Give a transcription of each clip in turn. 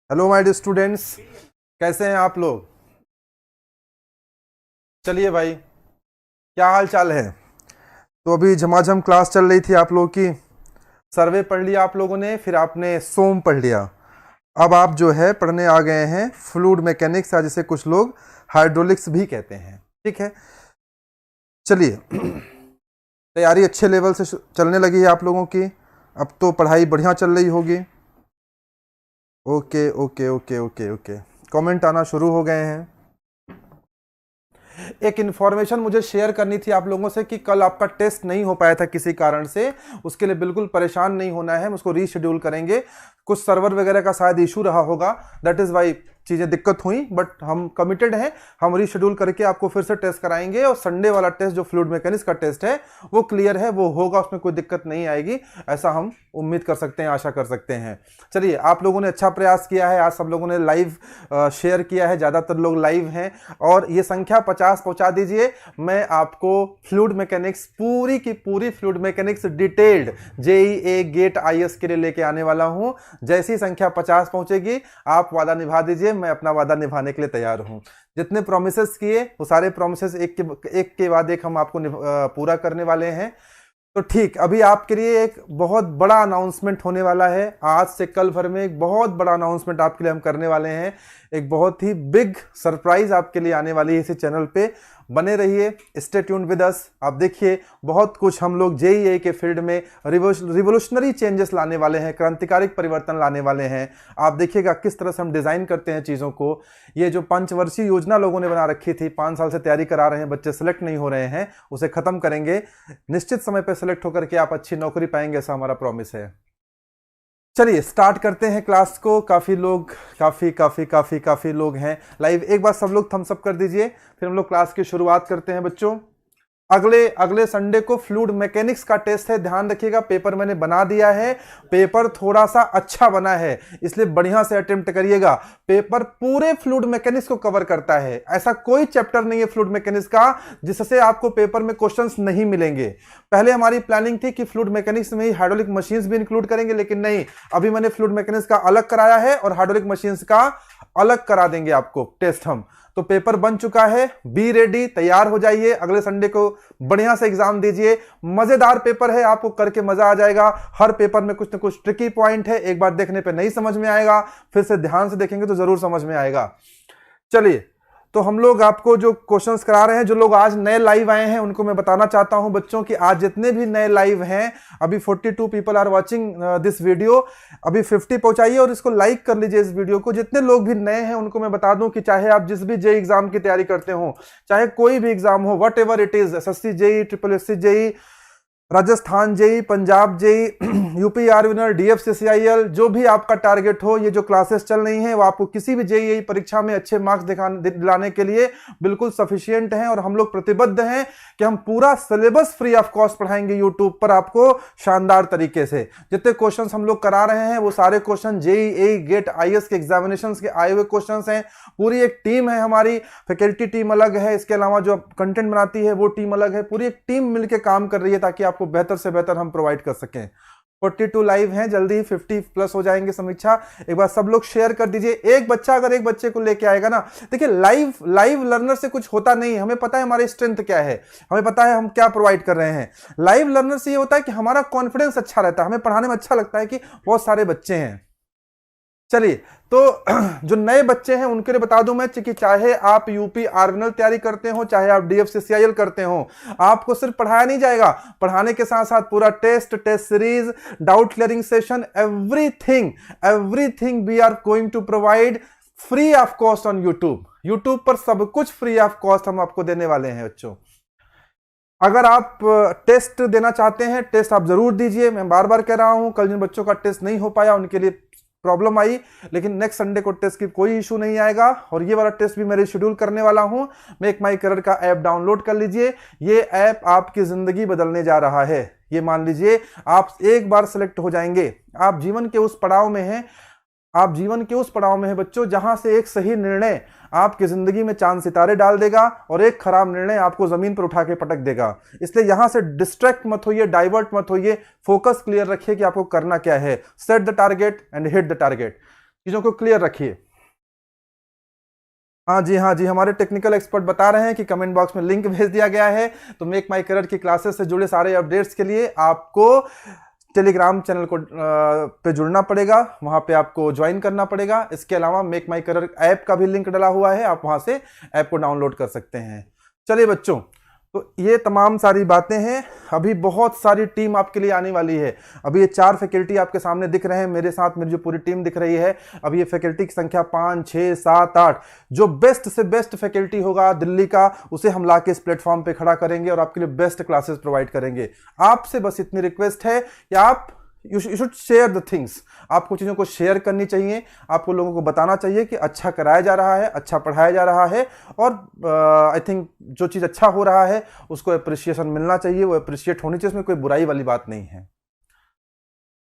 Hello my dear students, कैसे हैं आप लोग। चलिए भाई, क्या हाल चाल है। तो अभी झमाझम क्लास चल रही थी आप लोगों की। सर्वे पढ़ लिया आप लोगों ने, फिर आपने सोम पढ़ लिया। अब आप जो है पढ़ने आ गए हैं फ्लूइड मैकेनिक्स, या जिसे कुछ लोग हाइड्रोलिक्स भी कहते हैं। ठीक है, चलिए तैयारी अच्छे लेवल से चलने लगी है आप लोगों की। अब तो पढ़ाई बढ़िया चल रही होगी। Okay okay okay okay okay, comment आना शुरू हो गए हैं। एक इन्फॉर्मेशन मुझे शेयर करनी थी आप लोगों से कि कल आपका टेस्ट नहीं हो पाया था किसी कारण से। उसके लिए बिल्कुल परेशान नहीं होना है, हम उसको रीशेड्यूल करेंगे। कुछ सर्वर वगैरह का शायद इशू रहा होगा, दैट इज वाई चीज़ें दिक्कत हुई, बट हम कमिटेड हैं। हम रीशेड्यूल करके आपको फिर से टेस्ट कराएंगे, और संडे वाला टेस्ट जो फ्लूइड मैकेनिक्स का टेस्ट है वो क्लियर है, वो होगा, उसमें कोई दिक्कत नहीं आएगी, ऐसा हम उम्मीद कर सकते हैं, आशा कर सकते हैं। चलिए, आप लोगों ने अच्छा प्रयास किया है, आज सब लोगों ने लाइव शेयर किया है, ज़्यादातर लोग लाइव हैं, और ये संख्या 50 पहुंचा दीजिए। मैं आपको फ्लूइड मैकेनिक्स पूरी की पूरी fluid mechanics detailed JEE GATE IAS के लिए लेके आने वाला हूं। जैसी संख्या 50 पहुंचेगी आप वादा निभा दीजिए, मैं अपना वादा निभाने के लिए तैयार हूं। जितने प्रोमिसेस किए वो सारे प्रोमिसेस एक के बाद एक हम आपको पूरा करने वाले हैं। तो ठीक, अभी आपके लिए एक बहुत बड़ा अनाउंसमेंट होने वाला है। आज से कल भर में एक बहुत बड़ा अनाउंसमेंट आपके लिए हम करने वाले हैं। एक बहुत ही बिग सरप्राइज आपके लिए आने वाली है इसी चैनल पे। बने रहिए, स्टे ट्यून्ड विद अस। आप देखिए, बहुत कुछ हम लोग जेईई के फील्ड में रिवोल्यूशनरी चेंजेस लाने वाले हैं, क्रांतिकारी परिवर्तन लाने वाले हैं। आप देखिएगा किस तरह से हम डिजाइन करते हैं चीज़ों को। ये जो पंचवर्षीय योजना लोगों ने बना रखी थी, 5 साल से तैयारी करा रहे हैं, बच्चे सेलेक्ट नहीं हो रहे हैं, उसे खत्म करेंगे। निश्चित समय पर सेलेक्ट होकर के आप अच्छी नौकरी पाएंगे, ऐसा हमारा प्रॉमिस है। चलिए स्टार्ट करते हैं क्लास को। काफ़ी लोग काफ़ी लोग हैं लाइव। एक बार सब लोग थम्स अप कर दीजिए, फिर हम लोग क्लास की शुरुआत करते हैं बच्चों। अगले संडे को फ्लूइड मैकेनिक्स का टेस्ट है, ध्यान रखिएगा। पेपर मैंने बना दिया है, पेपर थोड़ा सा अच्छा बना है, इसलिए बढ़िया से अटेम्प्ट करिएगा। पेपर पूरे फ्लूइड मैकेनिक्स को कवर करता है, ऐसा कोई चैप्टर नहीं है फ्लूइड मैकेनिक्स का जिससे आपको पेपर में क्वेश्चंस नहीं मिलेंगे। पहले हमारी प्लानिंग थी कि फ्लूइड मैकेनिक्स में ही हाइड्रोलिक मशीन्स भी इंक्लूड करेंगे, लेकिन नहीं, अभी मैंने फ्लूइड मैकेनिक्स का अलग कराया है और हाइड्रोलिक मशीन्स का अलग करा देंगे आपको टेस्ट हम। तो पेपर बन चुका है, बी रेडी, तैयार हो जाइए। अगले संडे को बढ़िया से एग्जाम दीजिए। मजेदार पेपर है, आपको करके मजा आ जाएगा। हर पेपर में कुछ ना कुछ ट्रिकी पॉइंट है, एक बार देखने पे नहीं समझ में आएगा, फिर से ध्यान से देखेंगे तो जरूर समझ में आएगा। चलिए, तो हम लोग आपको जो क्वेश्चंस करा रहे हैं, जो लोग आज नए लाइव आए हैं उनको मैं बताना चाहता हूं बच्चों कि आज जितने भी नए लाइव हैं, अभी 42 people are watching this video, अभी 50 पहुंचाइए और इसको लाइक कर लीजिए इस वीडियो को। जितने लोग भी नए हैं उनको मैं बता दूं कि चाहे आप जिस भी जेई एग्जाम की तैयारी करते हो, चाहे कोई भी एग्जाम हो, whatever it is, SSC JE, SSC JE, Rajasthan JE, Punjab JE, UP आरविनर, डीएफसीसीआईएल, जो भी आपका टारगेट हो, ये जो क्लासेस चल रही हैं वो आपको किसी भी जेईई परीक्षा में अच्छे मार्क्स दिलाने के लिए बिल्कुल सफिशिएंट हैं। और हम लोग प्रतिबद्ध हैं कि हम पूरा सिलेबस फ्री ऑफ कॉस्ट पढ़ाएंगे यूट्यूब पर आपको शानदार तरीके से। जितने क्वेश्चंस हम लोग करा रहे हैं वो सारे क्वेश्चन जेईई गेट आईएएस के एग्जामिनेशन के आए हुए क्वेश्चन हैं। पूरी एक टीम है हमारी, फैकल्टी टीम अलग है, इसके अलावा जो कंटेंट बनाती है वो टीम अलग है। पूरी एक टीम मिलकर काम कर रही है ताकि आपको बेहतर से बेहतर हम प्रोवाइड कर सकें। 42 लाइव हैं, जल्दी ही 50 प्लस हो जाएंगे समीक्षा। एक बार सब लोग शेयर कर दीजिए। एक बच्चा अगर एक बच्चे को लेके आएगा ना, देखिए लाइव लर्नर से कुछ होता नहीं है। हमें पता है हमारी स्ट्रेंथ क्या है, हमें पता है हम क्या प्रोवाइड कर रहे हैं। लाइव लर्नर से ये होता है कि हमारा कॉन्फिडेंस अच्छा रहता है, हमें पढ़ाने में अच्छा लगता है कि बहुत सारे बच्चे हैं। चलिए, तो जो नए बच्चे हैं उनके लिए बता दूं मैं कि चाहे आप यूपी आरविनल तैयारी करते हो, चाहे आप डीएफसीसीआईएल करते हो, आपको सिर्फ पढ़ाया नहीं जाएगा, पढ़ाने के साथ साथ पूरा test series, doubt clearing session, everything we are going to provide free of cost on YouTube पर सब कुछ फ्री ऑफ कॉस्ट हम आपको देने वाले हैं बच्चों। अगर आप टेस्ट देना चाहते हैं, टेस्ट आप जरूर दीजिए। मैं बार बार कह रहा हूं, कल जिन बच्चों का टेस्ट नहीं हो पाया उनके लिए प्रॉब्लम आई, लेकिन नेक्स्ट संडे को टेस्ट की कोई इशू नहीं आएगा। और ये वाला टेस्ट भी मैं शेड्यूल करने वाला हूं। मेक माई करियर का ऐप डाउनलोड कर लीजिए। ये ऐप आपकी जिंदगी बदलने जा रहा है। ये मान लीजिए आप एक बार सेलेक्ट हो जाएंगे, आप जीवन के उस पड़ाव में हैं, आप जीवन के उस पड़ाव में हैं बच्चों जहां से एक सही निर्णय आपकी जिंदगी में चांद सितारे डाल देगा और एक खराब निर्णय आपको जमीन पर उठा के पटक देगा। इसलिए यहां से डिस्ट्रैक्ट मत होइए, डाइवर्ट मत होइए, फोकस क्लियर रखिए कि आपको करना क्या है। Set the target and hit the target. चीजों को क्लियर रखिए। हाँ जी, हाँ जी, हमारे टेक्निकल एक्सपर्ट बता रहे हैं कि कमेंट बॉक्स में लिंक भेज दिया गया है। तो मेक माई करियर की क्लासेस से जुड़े सारे अपडेट्स के लिए आपको टेलीग्राम चैनल को पे जुड़ना पड़ेगा, वहां पे आपको ज्वाइन करना पड़ेगा। इसके अलावा मेक माई करियर ऐप का भी लिंक डला हुआ है, आप वहां से ऐप को डाउनलोड कर सकते हैं। चलिए बच्चों, तो ये तमाम सारी बातें हैं। अभी बहुत सारी टीम आपके लिए आने वाली है। अभी ये 4 फैकल्टी आपके सामने दिख रहे हैं, मेरे साथ मेरी जो पूरी टीम दिख रही है। अभी ये फैकल्टी की संख्या 5, 6, 7, 8, जो बेस्ट से बेस्ट फैकल्टी होगा दिल्ली का, उसे हम लाके इस प्लेटफॉर्म पे खड़ा करेंगे और आपके लिए बेस्ट क्लासेस प्रोवाइड करेंगे। आपसे बस इतनी रिक्वेस्ट है कि आप you should share the things. आपको चीज़ों को शेयर करनी चाहिए, आपको लोगों को बताना चाहिए कि अच्छा कराया जा रहा है, अच्छा पढ़ाया जा रहा है, और आई थिंक जो चीज़ अच्छा हो रहा है उसको अप्रिसिएशन मिलना चाहिए, वो अप्रिशिएट होनी चाहिए, उसमें कोई बुराई वाली बात नहीं है।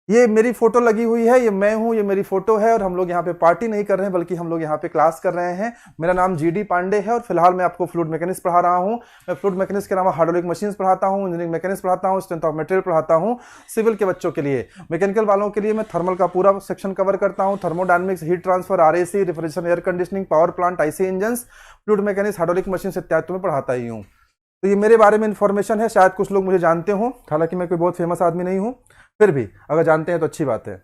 ये मेरी फोटो लगी हुई है, ये मैं हूं, ये मेरी फोटो है, और हम लोग यहाँ पे पार्टी नहीं कर रहे हैं बल्कि हम लोग यहाँ पे क्लास कर रहे हैं। मेरा नाम जीडी पांडे है और फिलहाल मैं आपको फ्लूइड मैकेनिक्स पढ़ा रहा हूँ। मैं फ्लूइड मैकेनिक्स के अलावा हाइड्रोलिक मशीन्स पढ़ाता हूँ, इंजीनियरिंग मैकेनिक्स पढ़ाता हूँ, स्ट्रेंथ ऑफ मटेरियल पढ़ाता हूँ सिविल के बच्चों के लिए। मैकेनिकल वालों के लिए मैं थर्मल का पूरा सेक्शन कवर करता हूँ, thermodynamics, heat transfer, RAC, refrigeration, air conditioning, power plant, IC engine, fluid mechanics, hydraulic machine इत्यादि तो मैं पढ़ाता ही हूँ। तो ये मेरे बारे में इन्फॉर्मेशन है। शायद कुछ लोग मुझे जानते हो, हालांकि मैं कोई बहुत फेमस आदमी नहीं हूँ, फिर भी अगर जानते हैं तो अच्छी बात है।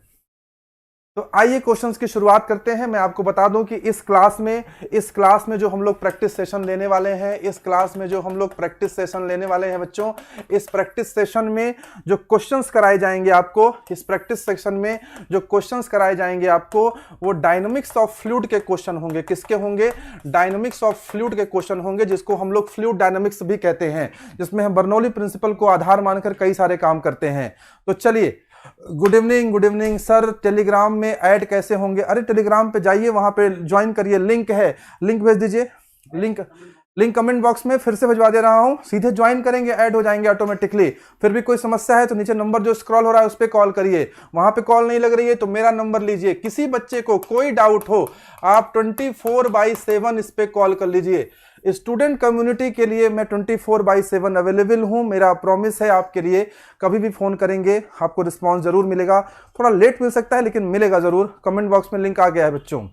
तो आइए क्वेश्चंस की शुरुआत करते हैं। मैं आपको बता दूं कि इस क्लास में जो हम लोग प्रैक्टिस सेशन लेने वाले हैं, बच्चों, इस प्रैक्टिस सेशन में जो क्वेश्चंस कराए जाएंगे आपको, वो डायनामिक्स ऑफ फ्लूइड के क्वेश्चन होंगे। किसके होंगे? डायनामिक्स ऑफ फ्लूइड के क्वेश्चन होंगे, जिसको हम लोग फ्लूइड डायनामिक्स भी कहते हैं, जिसमें हम बर्नौली प्रिंसिपल को आधार मानकर कई सारे काम करते हैं। तो चलिए, गुड इवनिंग सर, टेलीग्राम में ऐड कैसे होंगे? अरे टेलीग्राम पे जाइए, वहां पे ज्वाइन करिए, लिंक है, लिंक भेज दीजिए। लिंक कमेंट बॉक्स में फिर से भिजवा दे रहा हूं, सीधे ज्वाइन करेंगे, ऐड हो जाएंगे ऑटोमेटिकली। फिर भी कोई समस्या है तो नीचे नंबर जो स्क्रॉल हो रहा है उस पर कॉल करिए। वहां पे कॉल नहीं लग रही है तो मेरा नंबर लीजिए। किसी बच्चे को कोई डाउट हो, आप 24/7 इस पे कॉल कर लीजिए। स्टूडेंट कम्युनिटी के लिए मैं 24/7 अवेलेबल हूं। मेरा प्रॉमिस है आपके लिए, कभी भी फोन करेंगे आपको रिस्पांस जरूर मिलेगा। थोड़ा लेट मिल सकता है लेकिन मिलेगा जरूर। कमेंट बॉक्स में लिंक आ गया है बच्चों।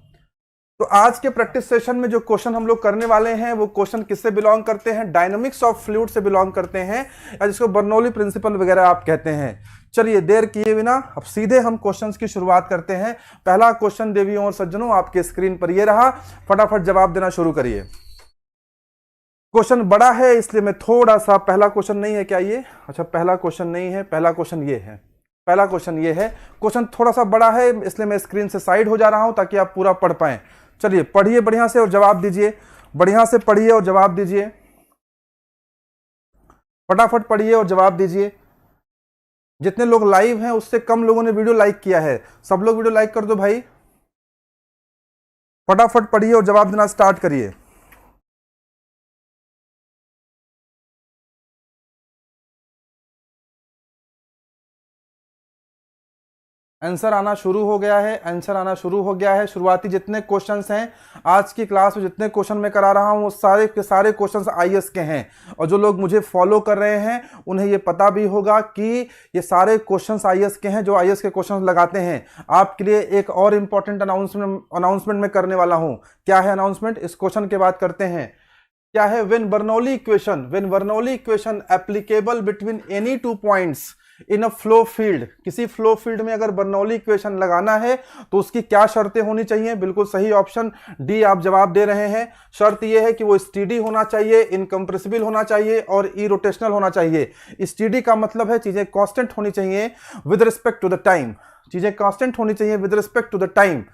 तो आज के प्रैक्टिस सेशन में जो क्वेश्चन हम लोग करने वाले हैं, वो क्वेश्चन किससे बिलोंग करते हैं? डायनामिक्स ऑफ फ्लूइड से बिलोंग करते हैं, या जिसको बर्नौली प्रिंसिपल वगैरह आप कहते हैं। चलिए देर किए बिना अब सीधे हम क्वेश्चंस की शुरुआत करते हैं। पहला क्वेश्चन देवियों और सज्जनों आपके स्क्रीन पर ये रहा, फटाफट जवाब देना शुरू करिए। क्वेश्चन बड़ा है इसलिए मैं थोड़ा सा, पहला क्वेश्चन नहीं है क्या ये? अच्छा, पहला क्वेश्चन नहीं है, पहला क्वेश्चन ये है। पहला क्वेश्चन ये है, क्वेश्चन थोड़ा सा बड़ा है इसलिए मैं स्क्रीन से साइड हो जा रहा हूं ताकि आप पूरा पढ़ पाएं। चलिए पढ़िए बढ़िया से और जवाब दीजिए, बढ़िया से पढ़िए और जवाब दीजिए, फटाफट पढ़िए और जवाब दीजिए। जितने लोग लाइव हैं उससे कम लोगों ने वीडियो लाइक किया है, सब लोग वीडियो लाइक कर दो भाई। फटाफट पढ़िए और जवाब देना स्टार्ट करिए। आंसर आना शुरू हो गया है, आंसर आना शुरू हो गया है। शुरुआती जितने क्वेश्चंस हैं आज की क्लास में, जितने क्वेश्चन मैं करा रहा हूं, वो सारे के सारे क्वेश्चंस आईएएस के हैं। और जो लोग मुझे फॉलो कर रहे हैं उन्हें ये पता भी होगा कि ये सारे क्वेश्चंस आईएएस के हैं, जो आईएएस के क्वेश्चंस लगाते हैं। आपके लिए एक और इंपॉर्टेंट अनाउंसमेंट मैं करने वाला हूं। क्या है अनाउंसमेंट? इस क्वेश्चन के बाद करते हैं। क्या है? When Bernoulli equation applicable between any 2 points in a flow field. किसी फ्लो फील्ड में अगर बर्नौली इक्वेशन लगाना है तो उसकी क्या शर्तें होनी चाहिए? बिल्कुल सही ऑप्शन डी आप जवाब दे रहे हैं। शर्त यह है कि वो स्टीडी होना चाहिए, इनकम्प्रेसिबल होना चाहिए और इरोटेशनल होना चाहिए। स्टीडी का मतलब है चीजें कांस्टेंट होनी चाहिए with respect to the time. चीजें कांस्टेंट होनी चाहिए with respect to the time.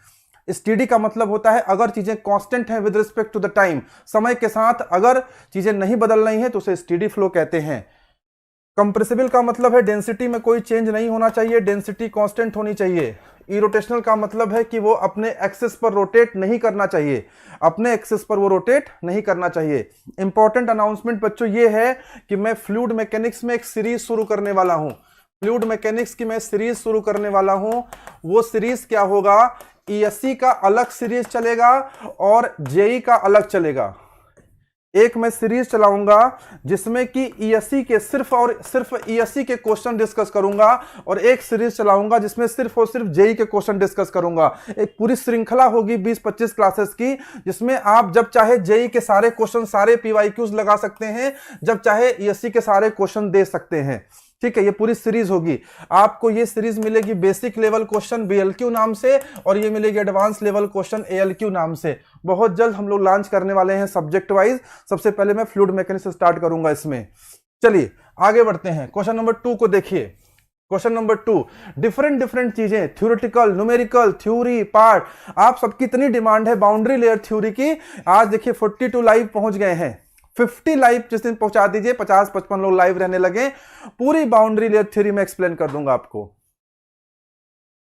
Steady का मतलब होता है अगर चीजें कांस्टेंट हैं with respect to the time, समय के साथ अगर चीजें नहीं बदल रही हैं तो उसे स्टीडी फ्लो कहते हैं। कंप्रेसिबल का मतलब है डेंसिटी में कोई चेंज नहीं होना चाहिए, डेंसिटी कांस्टेंट होनी चाहिए। इरोटेशनल का मतलब है कि वो अपने एक्सिस पर रोटेट नहीं करना चाहिए, अपने एक्सिस पर वो रोटेट नहीं करना चाहिए। इंपॉर्टेंट अनाउंसमेंट बच्चों ये है कि मैं फ्लूइड मैकेनिक्स में एक सीरीज शुरू करने वाला हूं। फ्लूइड मैकेनिक्स की मैं सीरीज शुरू करने वाला हूं। वो सीरीज क्या होगा? ईएससी का अलग सीरीज चलेगा और जेई का अलग चलेगा। एक मैं सीरीज चलाऊंगा जिसमें कि ईएससी के सिर्फ और सिर्फ ईएससी के क्वेश्चन डिस्कस करूंगा, और एक सीरीज चलाऊंगा जिसमें सिर्फ और सिर्फ जेई के क्वेश्चन डिस्कस करूंगा। एक पूरी श्रृंखला होगी 20-25 क्लासेस की, जिसमें आप जब चाहे जेई के सारे क्वेश्चन, सारे पीवाईक्यूज लगा सकते हैं, जब चाहे ईएससी के सारे क्वेश्चन दे सकते हैं। ठीक है, ये पूरी सीरीज होगी। आपको ये सीरीज मिलेगी बेसिक लेवल क्वेश्चन बीएलक्यू नाम से, और ये मिलेगी एडवांस लेवल क्वेश्चन एएलक्यू नाम से। बहुत जल्द हम लोग लॉन्च करने वाले हैं सब्जेक्ट वाइज। सबसे पहले मैं फ्लूइड मैकेनिक्स से स्टार्ट करूंगा इसमें। चलिए आगे बढ़ते हैं। क्वेश्चन नंबर 2 को देखिए। क्वेश्चन नंबर 2, डिफरेंट चीजें, थ्योरेटिकल, न्यूमेरिकल, थ्योरी, पार्ट, आप सबकी इतनी डिमांड है बाउंड्री लेयर थ्योरी की। आज देखिए 42 लाइव पहुंच गए हैं। 50 लाइव जिस दिन पहुंचा दीजिए, 50-55 लोग लाइव रहने लगे, पूरी बाउंड्री लेयर थ्योरी में एक्सप्लेन कर दूंगा आपको।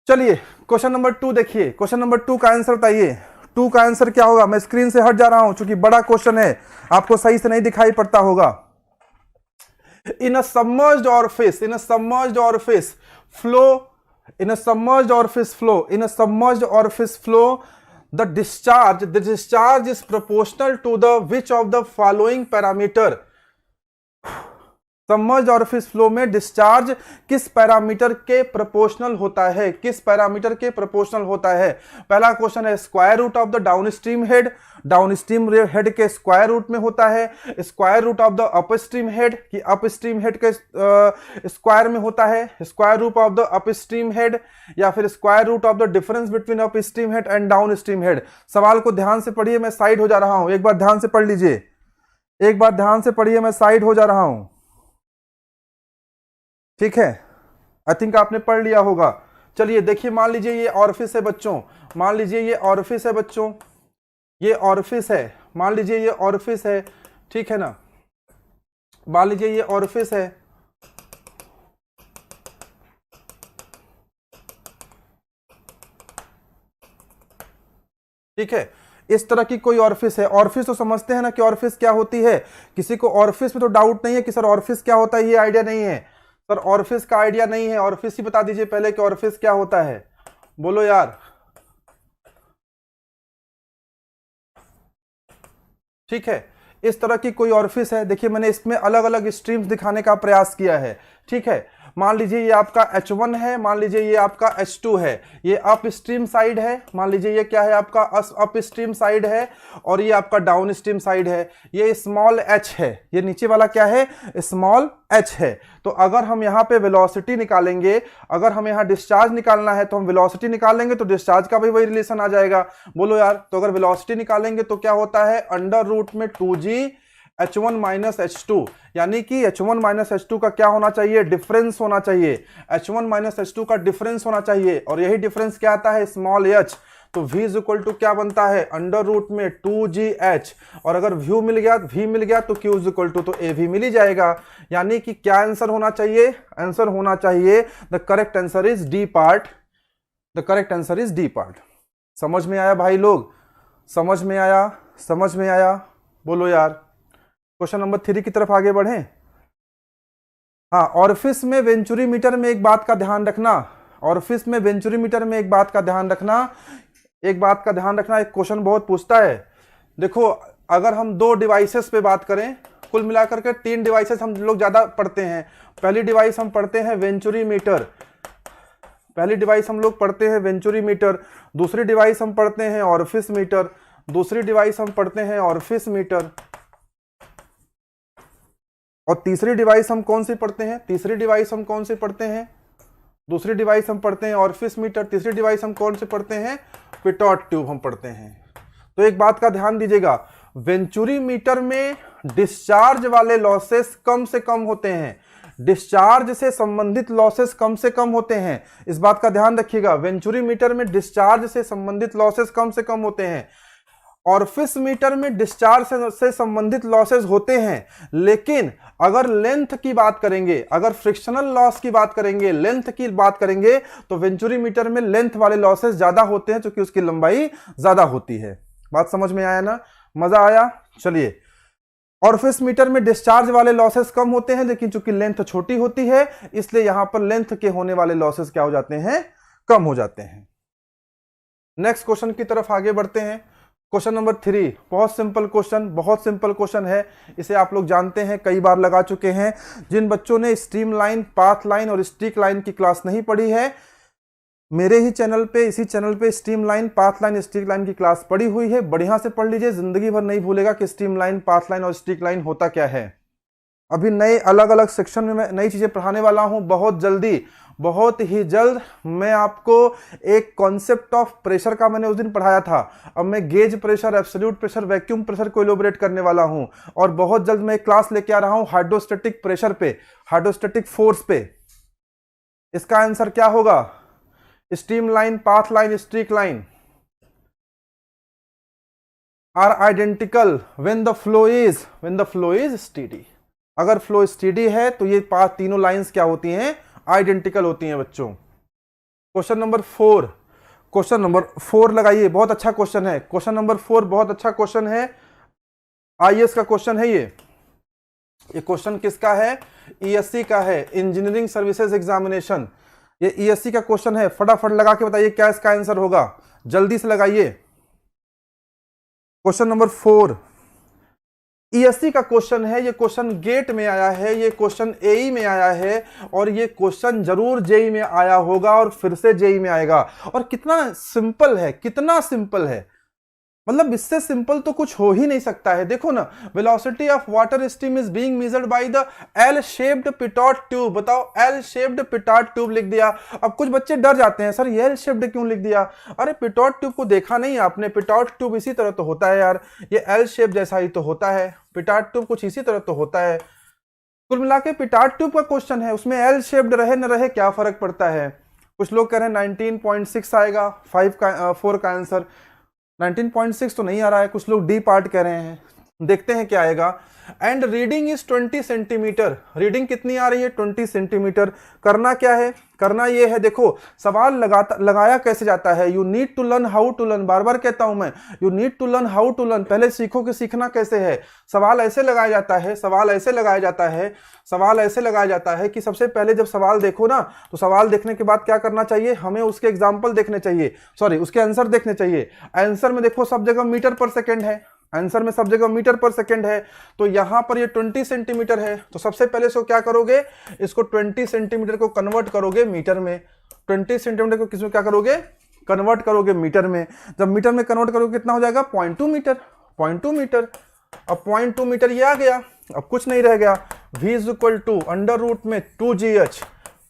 चलिए क्वेश्चन नंबर 2 देखिए। क्वेश्चन नंबर 2 का आंसर बताइए। 2 का आंसर क्या होगा? मैं स्क्रीन से हट जा रहा हूं क्योंकि बड़ा क्वेश्चन है, आपको सही से नहीं दिखाई पड़ता होगा। In a submerged orifice, in a submerged orifice flow, in a submerged orifice flow, in a submerged orifice flow, the discharge is proportional to the which of the following parameter? Submerged orifice flow में discharge किस parameter के proportional होता है? किस parameter के proportional होता है? पहला क्वेश्चन है square root of the downstream head, downstream head के स्क्वायर रूट में होता है, square root of the upstream head कि अपस्ट्रीम हेड के स्क्वायर में होता है, square root of the upstream head, या फिर square root of the difference between upstream head and downstream head. सवाल को ध्यान से पढ़िए, मैं साइड हो जा रहा हूं, एक बार ध्यान से पढ़ लीजिए, एक बार ध्यान से पढ़िए, मैं साइड हो जा रहा हूं। ठीक है, आई थिंक आपने पढ़ लिया होगा। चलिए देखिए, मान लीजिए ये ऑरिफिस है बच्चों, मान लीजिए ये ऑरिफिस है बच्चों, ये ऑरिफिस है, मान लीजिए ये ऑरिफिस है, ठीक है ना, मान लीजिए ये ऑरिफिस है, ठीक है, इस तरह की कोई ऑरिफिस है। ऑरिफिस तो समझते हैं ना कि ऑरिफिस क्या होती है, किसी को ऑरिफिस में तो डाउट नहीं है कि सर ऑरिफिस क्या होता है, ये आइडिया नहीं है सर, ऑरिफिस का आइडिया नहीं है, ऑरिफिस ही बता दीजिए पहले कि ऑरिफिस क्या होता है, बोलो यार। ठीक है, इस तरह की कोई ऑरिफिस है। देखिए मैंने इसमें अलग अलग स्ट्रीम्स दिखाने का प्रयास किया है। ठीक है, मान लीजिए ये आपका H1 है, मान लीजिए ये आपका H2 है, ये अप स्ट्रीम साइड है, मान लीजिए ये क्या है आपका अप स्ट्रीम साइड है, और ये आपका डाउन स्ट्रीम साइड है, ये स्मॉल h है, ये नीचे वाला क्या है, स्मॉल h है। तो अगर हम यहाँ पे वेलोसिटी निकालेंगे, अगर हम यहाँ डिस्चार्ज निकालना है तो हम वेलोसिटी निकालेंगे तो डिस्चार्ज का भी वही रिलेशन आ जाएगा, बोलो यार। तो अगर वेलोसिटी निकालेंगे तो क्या होता है, अंडर रूट में 2g H1 माइनस H2, यानी कि H1 माइनस H2 का क्या होना चाहिए, डिफरेंस होना चाहिए, H1 माइनस H2 का डिफरेंस होना चाहिए, और यही डिफरेंस क्या आता है, स्मॉल h। तो v इज इक्वल टू क्या बनता है, अंडर रूट में 2gh, और अगर v मिल गया तो q इज इक्वल टू तो av मिल ही जाएगा। यानी कि क्या आंसर होना चाहिए, आंसर होना चाहिए the correct answer is D part, the correct answer is D part. समझ में आया भाई लोग, समझ में आया, समझ में आया, बोलो यार। क्वेश्चन नंबर 3 की तरफ आगे बढ़े। हाँ, ऑरिफिस में वेंचुरी मीटर में एक बात का ध्यान रखना, ऑरिफिस में वेंचुरी मीटर में एक बात का ध्यान रखना, एक बात का ध्यान रखना, एक क्वेश्चन बहुत पूछता है। देखो अगर हम 2 डिवाइसेस पे बात करें, कुल मिलाकर के 3 डिवाइसेस हम लोग ज्यादा पढ़ते हैं। पहली डिवाइस हम पढ़ते हैं वेंचुरी मीटर, पहली डिवाइस हम लोग पढ़ते हैं वेंचुरी मीटर, दूसरी डिवाइस हम पढ़ते हैं ऑरिफिस मीटर, दूसरी डिवाइस हम पढ़ते हैं ऑरिफिस मीटर, और तीसरी डिवाइस हम कौन सी पढ़ते हैं, तीसरी डिवाइस हम कौन सी पढ़ते हैं, दूसरी डिवाइस हम पढ़ते हैं ऑरिफिस मीटर, तीसरी डिवाइस हम कौन सी पढ़ते हैं, पिटॉट ट्यूब हम पढ़ते हैं। तो एक बात का ध्यान दीजिएगा, वेंचुरी मीटर में डिस्चार्ज वाले लॉसेस कम से कम होते हैं, डिस्चार्ज से संबंधित लॉसेस कम से कम होते हैं, इस बात का ध्यान रखिएगा। वेंचुरी मीटर में डिस्चार्ज से संबंधित लॉसेस कम से कम होते हैं, ऑरिफिस मीटर में डिस्चार्ज से संबंधित लॉसेस होते हैं, लेकिन अगर लेंथ की बात करेंगे, अगर फ्रिक्शनल लॉस की बात करेंगे, लेंथ की बात करेंगे, तो वेंचुरी मीटर में लेंथ वाले लॉसेस ज्यादा होते हैं क्योंकि उसकी लंबाई ज्यादा होती है। बात समझ में आया ना, मजा आया। चलिए, ऑरिफिस मीटर में डिस्चार्ज वाले लॉसेस कम होते हैं, लेकिन चूंकि लेंथ छोटी होती है इसलिए यहां पर लेंथ के होने वाले लॉसेस क्या हो जाते हैं, कम हो जाते हैं। नेक्स्ट क्वेश्चन की तरफ आगे बढ़ते हैं। क्वेश्चन नंबर 3, बहुत सिंपल क्वेश्चन, बहुत सिंपल क्वेश्चन है, इसे आप लोग जानते हैं, कई बार लगा चुके हैं। जिन बच्चों ने स्ट्रीम लाइन, पाथ लाइन और स्ट्रीक लाइन की क्लास नहीं पढ़ी है, मेरे ही चैनल पे, इसी चैनल पे stream line, path line, streak line की क्लास पढ़ी हुई है, बढ़िया से पढ़ लीजिए, जिंदगी भर नहीं भूलेगा कि स्ट्रीम लाइन, पाथ लाइन और स्ट्रीक लाइन होता क्या है। अभी नए अलग अलग सेक्शन में मैं नई चीजें पढ़ाने वाला हूं बहुत जल्दी, बहुत ही जल्द। मैं आपको एक कॉन्सेप्ट ऑफ प्रेशर का मैंने उस दिन पढ़ाया था, अब मैं gauge pressure, absolute pressure, vacuum pressure को इलोबरेट करने वाला हूं, और बहुत जल्द मैं एक क्लास लेके आ रहा हूं हाइड्रोस्टैटिक प्रेशर पे, हाइड्रोस्टैटिक फोर्स पे। इसका आंसर क्या होगा? Stream line, path line, streak line are identical when the flow is steady. अगर फ्लो स्टेडी है तो ये तीनों लाइंस क्या होती हैं? आइडेंटिकल होती हैं बच्चों। क्वेश्चन नंबर 4, क्वेश्चन नंबर 4 लगाइए, बहुत अच्छा क्वेश्चन है। क्वेश्चन नंबर 4 बहुत अच्छा क्वेश्चन है, आईएएस का क्वेश्चन है ये क्वेश्चन किसका है? ईएससी का है, इंजीनियरिंग सर्विसेज एग्जामिनेशन। ये ईएससी का क्वेश्चन है, फटाफट लगा के बताइए क्या इसका आंसर होगा, जल्दी से लगाइए। क्वेश्चन नंबर 4 ईएससी का क्वेश्चन है, ये क्वेश्चन गेट में आया है, ये क्वेश्चन एई में आया है, और ये क्वेश्चन जरूर जेई में आया होगा और फिर से जेई में आएगा। और कितना सिंपल है, कितना सिंपल है, मतलब इससे सिंपल तो कुछ हो ही नहीं सकता है। देखो ना, velocity of water stream is being measured by the L shaped pitot tube. बताओ, एल शेप्ड पिटॉट ट्यूब लिख दिया। अब कुछ बच्चे डर जाते हैं, सर ये एल शेप्ड क्यों लिख दिया? अरे पिटॉट ट्यूब को देखा नहीं आपने? पिटॉट ट्यूब इसी तरह तो होता है यार, ये एल शेप जैसा ही तो होता है, पिटॉट ट्यूब कुछ इसी तरह तो होता है। कुल मिला के पिटॉट ट्यूब का क्वेश्चन है, उसमें एल शेप्ड रहे न रहे क्या फर्क पड़ता है? कुछ लोग कह रहे हैं 19.6 आएगा 4 का आंसर। 19.6 तो नहीं आ रहा है, कुछ लोग डी पार्ट कह रहे हैं, देखते हैं क्या आएगा। And reading is 20 centimetre, reading कितनी आ रही है? 20 सेंटीमीटर। करना क्या है? करना ये है, देखो सवाल लगाया कैसे जाता है। You need to learn how to learn, बार बार कहता हूं मैं, you need to learn how to learn. पहले सीखो कि सीखना कैसे है। सवाल ऐसे लगाया जाता है, सवाल ऐसे लगाया जाता है, सवाल ऐसे लगाया जाता है कि सबसे पहले जब सवाल देखो ना, तो सवाल देखने के बाद क्या करना चाहिए? हमें उसके एग्जाम्पल देखने चाहिए, सॉरी उसके आंसर देखने चाहिए। आंसर में देखो सब जगह मीटर पर सेकेंड है, आंसर में सब जगह मीटर पर सेकेंड है, तो यहां पर ये 20 सेंटीमीटर है, तो सबसे पहले इसको क्या करोगे? इसको 20 सेंटीमीटर को कन्वर्ट करोगे मीटर में। 20 सेंटीमीटर को किसमें क्या करोगे? कन्वर्ट करोगे मीटर में। जब मीटर में कन्वर्ट करोगे कितना हो जाएगा? 0.2 मीटर, 0.2 मीटर। अब 0.2 मीटर ये आ गया, अब कुछ नहीं रह गया। v is equal to under root में 2gh,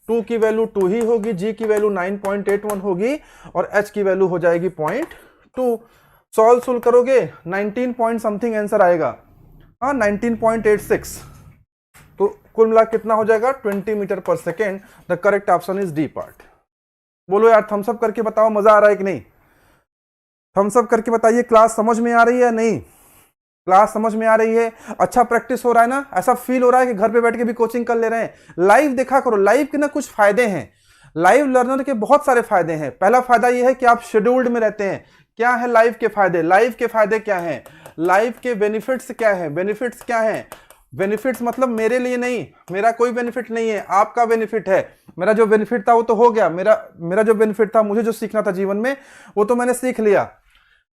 2 की वैल्यू 2 ही होगी, g की वैल्यू 9.81 होगी, और h की वैल्यू हो जाएगी 0.2। सॉल्व करोगे 19 पॉइंट समथिंग आंसर आएगा, हाँ 19.86। तो कुल मिला कितना हो जाएगा? 20 मीटर पर second. The correct option is D part. बोलो यार, थम्स अप करके बताओ मजा आ रहा है कि नहीं? थम्स अप करके बताइए, क्लास समझ में आ रही है या नहीं? क्लास समझ में आ रही है? अच्छा प्रैक्टिस हो रहा है ना? ऐसा फील हो रहा है कि घर पे बैठ के भी कोचिंग कर ले रहे हैं? लाइव देखा करो, लाइव के ना कुछ फायदे हैं, लाइव लर्नर के बहुत सारे फायदे हैं। पहला फायदा यह है कि आप शेड्यूल्ड में रहते हैं। क्या है लाइव के फायदे? लाइव के फायदे क्या हैं? लाइव के बेनिफिट्स क्या हैं? बेनिफिट्स क्या हैं? बेनिफिट्स मतलब मेरे लिए नहीं, मेरा कोई बेनिफिट नहीं है, आपका बेनिफिट है। मेरा जो बेनिफिट था वो तो हो गया, मेरा जो बेनिफिट था, मुझे जो सीखना था जीवन में, वो तो मैंने सीख लिया।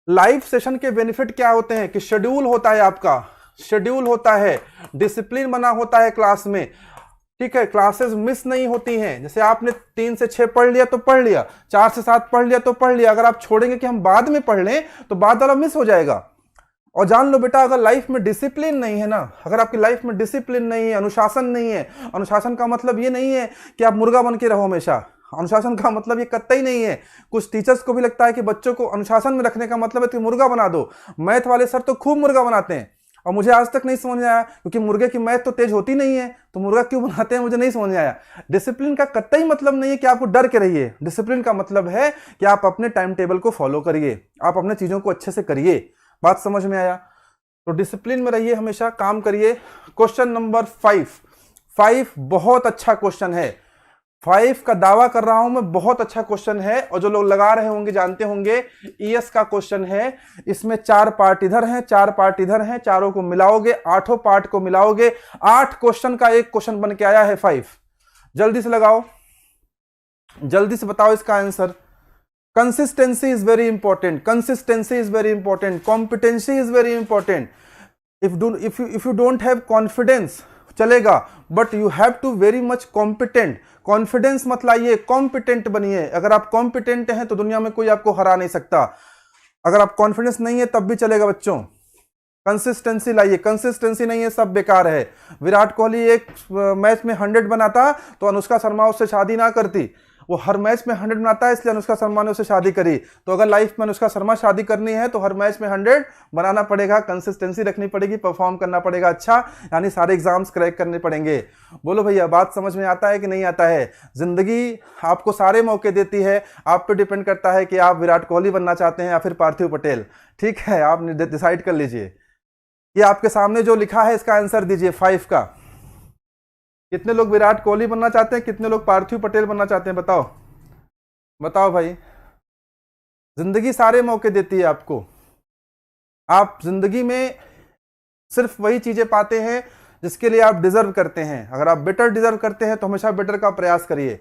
लाइव सेशन के बेनिफिट क्या होते हैं? कि शेड्यूल होता है आपका, शेड्यूल होता है, डिसिप्लिन बना होता है क्लास में, ठीक है, क्लासेस मिस नहीं होती हैं। जैसे आपने 3 से 6 पढ़ लिया तो पढ़ लिया, 4 से 7 पढ़ लिया तो पढ़ लिया, अगर आप छोड़ेंगे कि हम बाद में पढ़ लें तो बाद वाला मिस हो जाएगा। और जान लो बेटा, अगर लाइफ में डिसिप्लिन नहीं है ना, अगर आपकी लाइफ में डिसिप्लिन नहीं है, अनुशासन नहीं है, अनुशासन का मतलब ये नहीं है कि आप मुर्गा बन के रहो हमेशा, अनुशासन का मतलब ये कतई नहीं है। कुछ टीचर्स को भी लगता है कि बच्चों को अनुशासन में रखने का मतलब है कि मुर्गा बना दो। मैथ वाले सर तो खूब मुर्गा बनाते हैं, और मुझे आज तक नहीं समझ में आया, क्योंकि मुर्गे की मैथ तो तेज होती नहीं है, तो मुर्गा क्यों बनाते हैं मुझे नहीं समझ में आया। डिसिप्लिन का कतई मतलब नहीं है कि आपको डर के रहिए, डिसिप्लिन का मतलब है कि आप अपने टाइम टेबल को फॉलो करिए, आप अपने चीजों को अच्छे से करिए। बात समझ में आया? तो डिसिप्लिन में रहिए, हमेशा काम करिए। क्वेश्चन नंबर 5 बहुत अच्छा क्वेश्चन है, 5 का दावा कर रहा हूं मैं, बहुत अच्छा क्वेश्चन है। और जो लोग लगा रहे होंगे जानते होंगे, ईएस का क्वेश्चन है। इसमें 4 पार्ट इधर हैं, 4 पार्ट इधर हैं, चारों को मिलाओगे, 8 पार्ट को मिलाओगे, 8 क्वेश्चन का एक क्वेश्चन बन के आया है 5। जल्दी से लगाओ, जल्दी से बताओ इसका answer. Consistency is very important, consistency is very important, competency is very important. If you don't have confidence चलेगा, but you have to very much competent. Confidence मत लाइए, कॉम्पिटेंट बनिए. अगर आप कॉम्पिटेंट हैं तो दुनिया में कोई आपको हरा नहीं सकता. अगर आप कॉन्फिडेंस नहीं है तब भी चलेगा बच्चों. कंसिस्टेंसी लाइए, कंसिस्टेंसी नहीं है सब बेकार है. विराट कोहली एक मैच में 100 बनाता तो अनुष्का शर्मा उससे शादी ना करती. वो हर मैच में 100 बनाता है इसलिए अनुष्का शर्मा ने उससे शादी करी. तो अगर लाइफ में अनुष्का शर्मा शादी करनी है तो हर मैच में 100 बनाना पड़ेगा, कंसिस्टेंसी रखनी पड़ेगी, परफॉर्म करना पड़ेगा अच्छा, यानी सारे एग्जाम्स क्रैक करने पड़ेंगे. बोलो भैया बात समझ में आता है कि नहीं आता है? जिंदगी आपको सारे मौके देती है, आप पे डिपेंड करता है कि आप विराट कोहली बनना चाहते हैं या फिर पार्थिव पटेल. ठीक है, आप डिसाइड कर लीजिए. ये आपके सामने जो लिखा है इसका आंसर दीजिए 5 का. कितने लोग विराट कोहली बनना चाहते हैं, कितने लोग पार्थिव पटेल बनना चाहते हैं? बताओ बताओ भाई. जिंदगी सारे मौके देती है आपको. आप जिंदगी में सिर्फ वही चीजें पाते हैं जिसके लिए आप डिजर्व करते हैं. अगर आप बेटर डिजर्व करते हैं तो हमेशा बेटर का प्रयास करिए.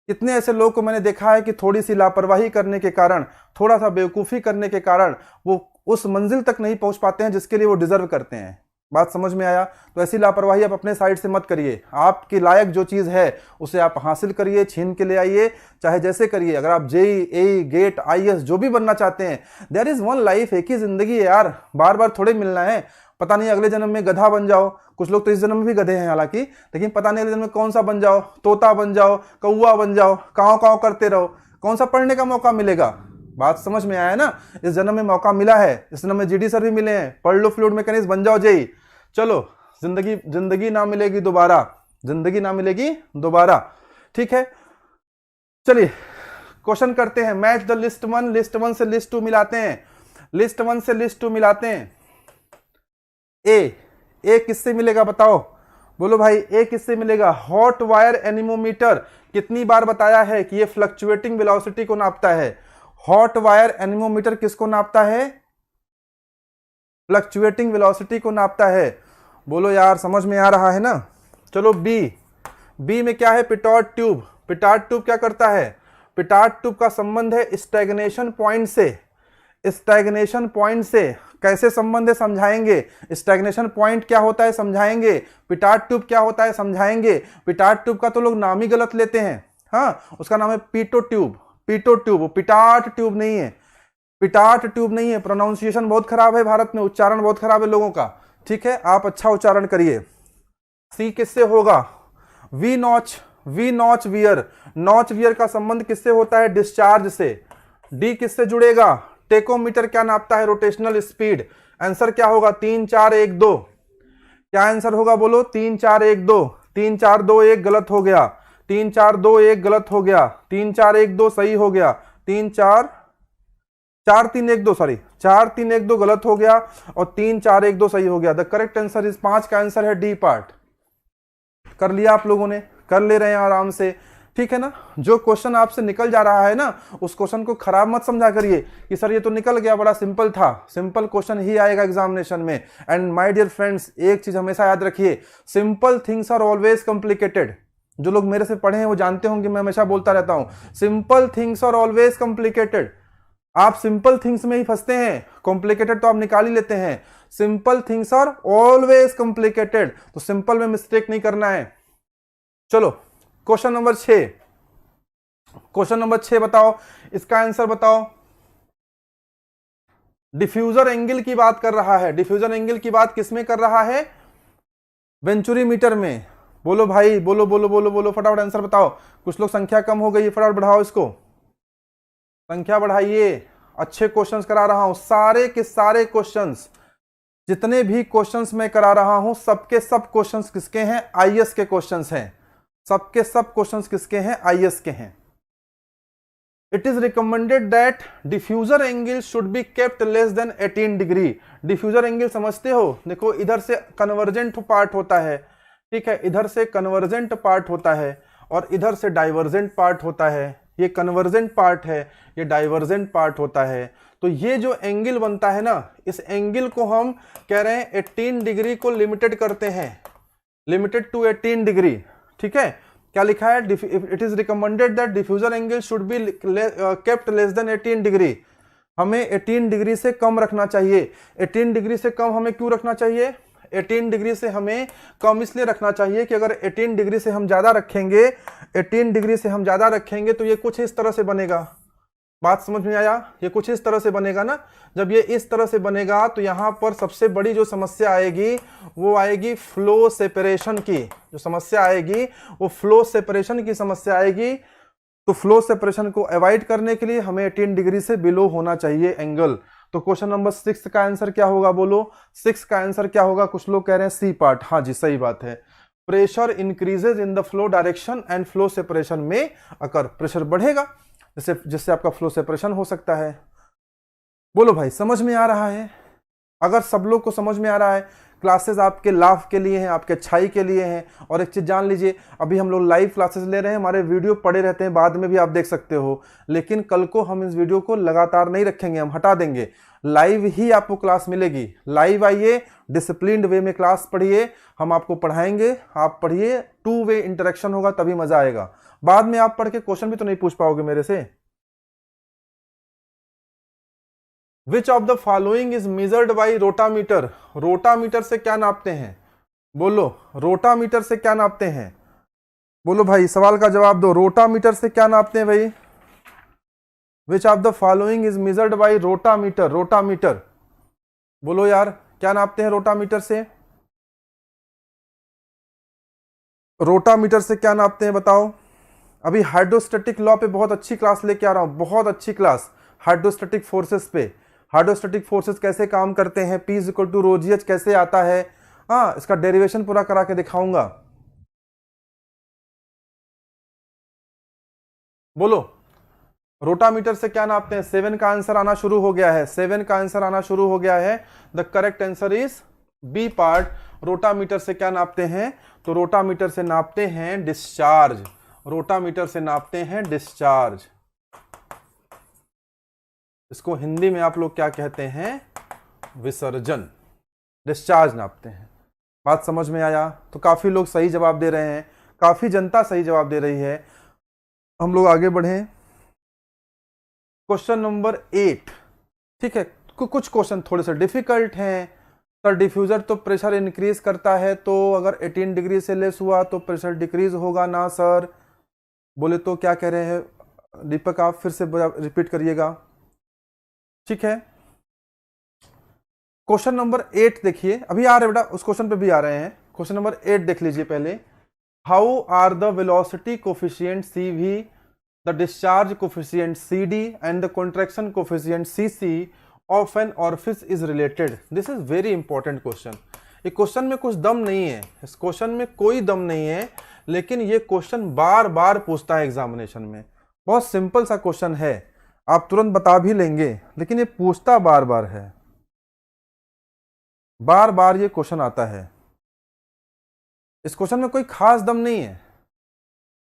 कितने ऐसे लोगों को मैंने देखा है कि थोड़ी सी लापरवाही करने के कारण, थोड़ा सा बेवकूफ़ी करने के कारण वो उस मंजिल तक नहीं पहुंच पाते हैं जिसके लिए वो डिजर्व करते हैं. बात समझ में आया? तो ऐसी लापरवाही आप अपने साइड से मत करिए. आपकी लायक जो चीज़ है उसे आप हासिल करिए, छीन के ले आइए, चाहे जैसे करिए. अगर आप JEE, गेट, IAS जो भी बनना चाहते हैं, देयर इज़ वन लाइफ, एक ही जिंदगी है यार, बार बार थोड़े मिलना है. पता नहीं अगले जन्म में गधा बन जाओ, कुछ लोग तो इस जन्म में भी गधे हैं हालांकि, लेकिन पता नहीं अगले जन्म में कौन सा बन जाओ, तोता बन जाओ, कौवा बन जाओ, काँव काँव करते रहो. कौन सा पढ़ने का मौका मिलेगा? बात समझ में आया ना? इस जन्म में मौका मिला है, इस जन्म में GD सर भी मिले हैं, पढ़ लो फ्लूइड मैकेनिक्स, बन जाओ JEE. चलो, जिंदगी ना मिलेगी दोबारा, जिंदगी ना मिलेगी दोबारा. ठीक है, चलिए क्वेश्चन करते हैं. मैच द लिस्ट 1, लिस्ट 1 से लिस्ट 2 मिलाते हैं, लिस्ट 1 से लिस्ट 2 मिलाते हैं. ए किससे मिलेगा बताओ? बोलो भाई, ए किससे मिलेगा? Hot wire anemometer. कितनी बार बताया है कि ये फ्लक्चुएटिंग वेलोसिटी को नापता है. हॉट वायर एनीमोमीटर किसको नापता है? फ्लक्चुएटिंग वेलोसिटी को नापता है. बोलो यार, समझ में आ रहा है ना? चलो बी में क्या है? Pitot tube. पिटॉट ट्यूब क्या करता है? पिटॉट ट्यूब का संबंध है स्टैग्नेशन पॉइंट से. स्टैग्नेशन पॉइंट से कैसे संबंध है समझाएंगे. स्टैग्नेशन पॉइंट क्या होता है समझाएंगे. पिटॉट ट्यूब क्या होता है समझाएंगे. पिटॉट ट्यूब का तो लोग नाम ही गलत लेते हैं. हाँ, उसका नाम है पीटो ट्यूब. पीटो ट्यूब, पिटॉट ट्यूब नहीं है, पिटॉट ट्यूब नहीं है. प्रोनाउंसिएशन बहुत खराब है भारत में, उच्चारण बहुत खराब है लोगों का. ठीक है, आप अच्छा उच्चारण करिए. सी किससे होगा? V notch weir. Notch weir का संबंध किससे होता है? डिस्चार्ज से. डी किससे जुड़ेगा? टेकोमीटर क्या नापता है? Rotational speed. आंसर क्या होगा? 3 4 1 2. क्या आंसर होगा? बोलो 3 4 1 2. 3 4 2 1 गलत हो गया. 3 4 2 1 गलत हो गया. 3 4 1 2 सही हो गया. 3 4 3 1 2 सॉरी, 4 3 1 2 गलत हो गया और 3 4 1 2 सही हो गया. द करेक्ट आंसर इज 5 का आंसर है डी पार्ट. कर लिया आप लोगों ने? कर ले रहे हैं आराम से. ठीक है ना? जो क्वेश्चन आपसे निकल जा रहा है ना, उस क्वेश्चन को खराब मत समझा करिए कि सर ये तो निकल गया, बड़ा सिंपल था. सिंपल क्वेश्चन ही आएगा एग्जामिनेशन में. एंड माय डियर फ्रेंड्स, एक चीज हमेशा याद रखिए, simple things are always complicated. जो लोग मेरे से पढ़े हैं वो जानते होंगे, मैं हमेशा बोलता रहता हूं, simple things are always complicated. आप सिंपल थिंग्स में ही फंसते हैं, कॉम्प्लिकेटेड तो आप निकाल ही लेते हैं. Simple things are always complicated. तो सिंपल में मिस्टेक नहीं करना है. चलो क्वेश्चन नंबर 6. क्वेश्चन नंबर 6 बताओ, इसका आंसर बताओ. डिफ्यूजर एंगल की बात कर रहा है. डिफ्यूजर एंगल की बात किसमें कर रहा है? वेंचुरी मीटर में. बोलो भाई, बोलो बोलो बोलो बोलो, फटाफट आंसर बताओ. कुछ लोग संख्या कम हो गई, फटाफट बढ़ाओ इसको, संख्या बढ़ाइए. अच्छे क्वेश्चंस करा रहा हूं, सारे के सारे क्वेश्चंस, जितने भी क्वेश्चंस मैं करा रहा हूं सबके सब क्वेश्चंस किसके हैं? IAS के क्वेश्चंस हैं. सबके सब क्वेश्चंस किसके हैं? IAS के हैं. It is recommended that diffuser angle should be kept less than 18 degree. Diffuser angle समझते हो? देखो, इधर से कन्वर्जेंट पार्ट होता है. ठीक है, इधर से कन्वर्जेंट पार्ट होता है और इधर से डाइवर्जेंट पार्ट होता है. ये कन्वर्जेंट पार्ट है, ये डाइवर्जेंट पार्ट होता है. तो ये जो एंगल बनता है ना, इस एंगल को हम कह रहे हैं 18 डिग्री को लिमिटेड करते हैं, लिमिटेड टू 18 डिग्री. ठीक है, क्या लिखा है, it is recommended that diffuser angle should be kept less than 18 degree. हमें 18 डिग्री से कम रखना चाहिए। 18 डिग्री से कम हमें क्यों रखना चाहिए? 18 डिग्री से हमें कम इसलिए रखना चाहिए कि अगर 18 डिग्री से हम ज्यादा रखेंगे, 18 डिग्री से हम ज्यादा रखेंगे तो ये कुछ इस तरह से बनेगा। बात समझ में आया? ये कुछ इस तरह से बनेगा ना। जब ये इस तरह से बनेगा तो यहां पर सबसे बड़ी जो समस्या आएगी वो आएगी फ्लो सेपरेशन की। जो समस्या आएगी वो फ्लो सेपरेशन की समस्या आएगी। तो फ्लो सेपरेशन को अवॉइड करने के लिए हमें 18 डिग्री से बिलो होना चाहिए एंगल। तो क्वेश्चन नंबर 6 का आंसर क्या होगा? बोलो 6 का आंसर क्या होगा? कुछ लोग कह रहे हैं सी पार्ट। हाँ जी, सही बात है। Pressure increases in the flow direction and flow separation में अकर। प्रेशर बढ़ेगा जिससे आपका फ्लो सेपरेशन हो सकता है। बोलो भाई, समझ में आ रहा है? अगर सब लोग को समझ में आ रहा है, क्लासेस आपके लाभ के लिए हैं, आपके अच्छाई के लिए हैं। और एक चीज जान लीजिए, अभी हम लोग लाइव क्लासेस ले रहे हैं, हमारे वीडियो पड़े रहते हैं, बाद में भी आप देख सकते हो। लेकिन कल को हम इस वीडियो को लगातार नहीं रखेंगे, हम हटा देंगे। लाइव ही आपको क्लास मिलेगी। लाइव आइए, डिसिप्लिन्ड वे में क्लास पढ़िए, हम आपको पढ़ाएंगे, आप पढ़िए, 2 वे इंटरेक्शन होगा, तभी मजा आएगा। बाद में आप पढ़ के क्वेश्चन भी तो नहीं पूछ पाओगे मेरे से। Which of the following is measured by rotameter? Rotameter से क्या नापते हैं? बोलो, रोटामीटर से क्या नापते हैं? बोलो भाई, सवाल का जवाब दो। रोटामीटर से क्या नापते हैं भाई? Which of the following is measured by rotameter? Rotameter बोलो यार, क्या नापते हैं रोटामीटर से? रोटामीटर से क्या नापते हैं बताओ? अभी हाइड्रोस्टैटिक लॉ पे बहुत अच्छी क्लास लेके आ रहा हूं, बहुत अच्छी क्लास हाइड्रोस्टैटिक फोर्सेस पे। हाइड्रोस्टैटिक फोर्सेस कैसे काम करते हैं, P equal to rho GH कैसे आता है, हाँ, इसका डेरिवेशन पूरा करा के दिखाऊंगा। बोलो, रोटामीटर से क्या नापते हैं? 7 का आंसर आना शुरू हो गया है, 7 का आंसर आना शुरू हो गया है। The correct answer is B part. Rotameter से क्या नापते हैं? तो रोटामीटर से नापते हैं डिस्चार्ज। रोटामीटर से नापते हैं डिस्चार्ज। इसको हिंदी में आप लोग क्या कहते हैं? विसर्जन। डिस्चार्ज नापते हैं। बात समझ में आया? तो काफी लोग सही जवाब दे रहे हैं, काफी जनता सही जवाब दे रही है। हम लोग आगे बढ़ें। क्वेश्चन नंबर 8, ठीक है। कुछ क्वेश्चन थोड़े से डिफिकल्ट हैं। सर डिफ्यूजर तो प्रेशर इंक्रीज करता है, तो अगर 18 डिग्री से लेस हुआ तो प्रेशर डिक्रीज होगा ना सर? बोले तो क्या कह रहे हैं दीपक, आप फिर से रिपीट करिएगा, ठीक है। क्वेश्चन नंबर 8 देखिए, अभी आ रहे बेटा, उस क्वेश्चन पे भी आ रहे हैं। क्वेश्चन नंबर 8 देख लीजिए पहले। How are the velocity coefficient CV, the discharge coefficient CD and the contraction coefficient CC of an orifice is related? This is very important question. ये क्वेश्चन में कुछ दम नहीं है, इस क्वेश्चन में कोई दम नहीं है, लेकिन ये क्वेश्चन बार बार पूछता है एग्जामिनेशन में। बहुत सिंपल सा क्वेश्चन है, आप तुरंत बता भी लेंगे, लेकिन ये पूछता बार बार है, बार बार ये क्वेश्चन आता है। इस क्वेश्चन में कोई खास दम नहीं है,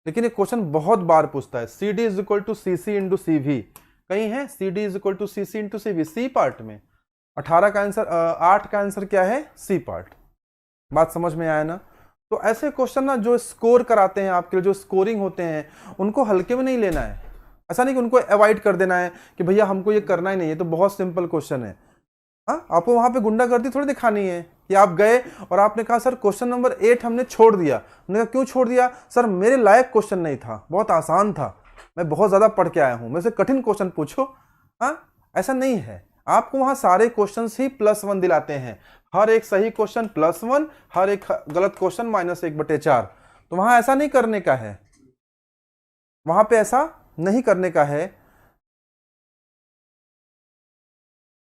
लेकिन ये क्वेश्चन बहुत बार पूछता है। CD is equal to CC into CV, कहीं है CD is equal to CC into CV? C part में 18 का आंसर, 8 का आंसर क्या है? C part. बात समझ में आया ना? तो ऐसे क्वेश्चन ना जो स्कोर कराते हैं आपके लिए, जो स्कोरिंग होते हैं, उनको हल्के में नहीं लेना है। ऐसा नहीं कि उनको अवॉइड कर देना है कि भैया हमको ये करना ही नहीं है। तो बहुत सिंपल क्वेश्चन है। हाँ, आपको वहां पे गुंडागर्दी थोड़ी दिखानी है कि आप गए और आपने कहा सर क्वेश्चन नंबर 8 हमने छोड़ दिया। हमने कहा क्यों छोड़ दिया? सर मेरे लायक क्वेश्चन नहीं था, बहुत आसान था, मैं बहुत ज्यादा पढ़ के आया हूं, मेरे से कठिन क्वेश्चन पूछो। हाँ, ऐसा नहीं है। आपको वहां सारे क्वेश्चंस ही +1 दिलाते हैं, हर एक सही क्वेश्चन +1, हर एक गलत क्वेश्चन -1/4। तो वहां ऐसा नहीं करने का है, वहां पे ऐसा नहीं करने का है,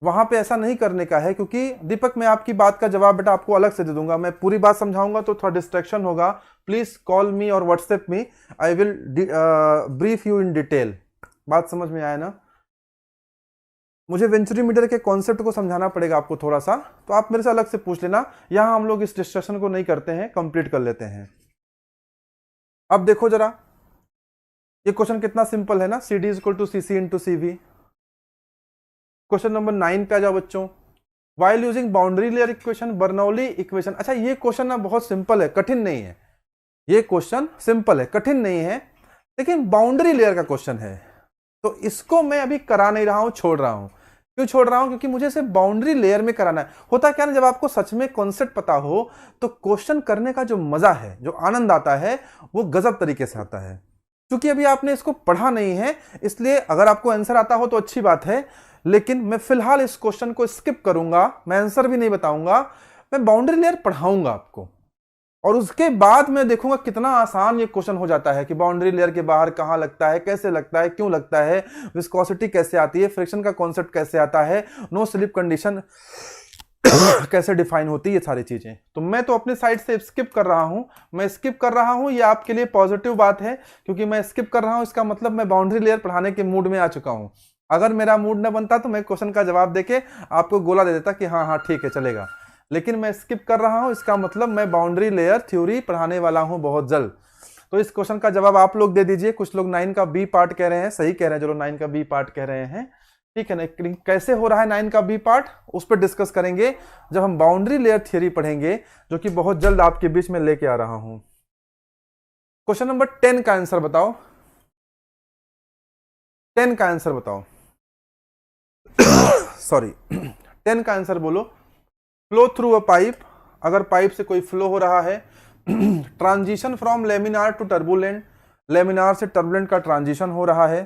वहां पे ऐसा नहीं करने का है। क्योंकि दीपक, मैं आपकी बात का जवाब बेटा आपको अलग से दे दूंगा, मैं पूरी बात समझाऊंगा तो थोड़ा डिस्ट्रैक्शन होगा। प्लीज कॉल मी और WhatsApp me, I will brief you in detail. बात समझ में आया ना? मुझे वेंचुरीमीटर के कॉन्सेप्ट को समझाना पड़ेगा आपको थोड़ा सा, तो आप मेरे से अलग से पूछ लेना। यहां हम लोग इस डिस्कशन को नहीं करते हैं, कंप्लीट कर लेते हैं। अब देखो जरा, ये क्वेश्चन कितना सिंपल है ना। CD is equal to CC into CV। Question number 9 पे आ जाओ बच्चों। While using boundary layer equation, Bernoulli equation. अच्छा, ये क्वेश्चन ना बहुत सिंपल है, कठिन नहीं है। ये क्वेश्चन सिंपल है, कठिन नहीं है, लेकिन बाउंड्री लेयर का क्वेश्चन है, तो इसको मैं अभी करा नहीं रहा हूं, छोड़ रहा हूं। क्यों छोड़ रहा हूं? क्योंकि मुझे सिर्फ बाउंड्री लेयर में कराना है। होता क्या ना, जब आपको सच में कॉन्सेप्ट पता हो तो क्वेश्चन करने का जो मजा है, जो आनंद आता है, वो गजब तरीके से आता है। क्योंकि अभी आपने इसको पढ़ा नहीं है, इसलिए अगर आपको आंसर आता हो तो अच्छी बात है, लेकिन मैं फिलहाल इस क्वेश्चन को स्किप करूंगा, मैं आंसर भी नहीं बताऊंगा, मैं बाउंड्री लेयर पढ़ाऊंगा आपको, और उसके बाद मैं देखूंगा कितना आसान ये क्वेश्चन हो जाता है कि बाउंड्री लेयर के बाहर कहां लगता है, कैसे लगता है, क्यों लगता है, विस्कोसिटी कैसे आती है, फ्रिक्शन का कॉन्सेप्ट कैसे आता है, नो स्लिप कंडीशन कैसे डिफाइन होती है, ये सारी चीजें। तो मैं तो अपनी साइड से स्किप कर रहा हूं, मैं स्किप कर रहा हूं, ये आपके लिए पॉजिटिव बात है, क्योंकि मैं स्किप कर रहा हूं, इसका मतलब मैं बाउंड्री लेयर पढ़ाने के मूड में आ चुका हूं। अगर मेरा मूड ना बनता तो मैं क्वेश्चन का जवाब देके आपको गोला दे देता कि हाँ हाँ ठीक है चलेगा, लेकिन मैं स्किप कर रहा हूं, इसका मतलब मैं बाउंड्री लेयर थ्योरी पढ़ाने वाला हूं बहुत जल्द। तो इस क्वेश्चन का जवाब आप लोग दे दीजिए। कुछ लोग 9 का बी पार्ट कह रहे हैं, सही कह रहे हैं, जो लोग 9 का बी पार्ट कह रहे हैं, ठीक है ना। कैसे हो रहा है 9 का बी पार्ट, उस पर डिस्कस करेंगे जब हम बाउंड्री लेयर थ्योरी पढ़ेंगे, जो कि बहुत जल्द आपके बीच में लेके आ रहा हूं। क्वेश्चन नंबर 10 का आंसर बताओ, 10 का आंसर बताओ सॉरी 10 का आंसर बोलो। फ्लो थ्रू अ पाइप, अगर पाइप से कोई फ्लो हो रहा है, transition from laminar to turbulent, laminar से टर्बुलेंट का ट्रांजिशन हो रहा है,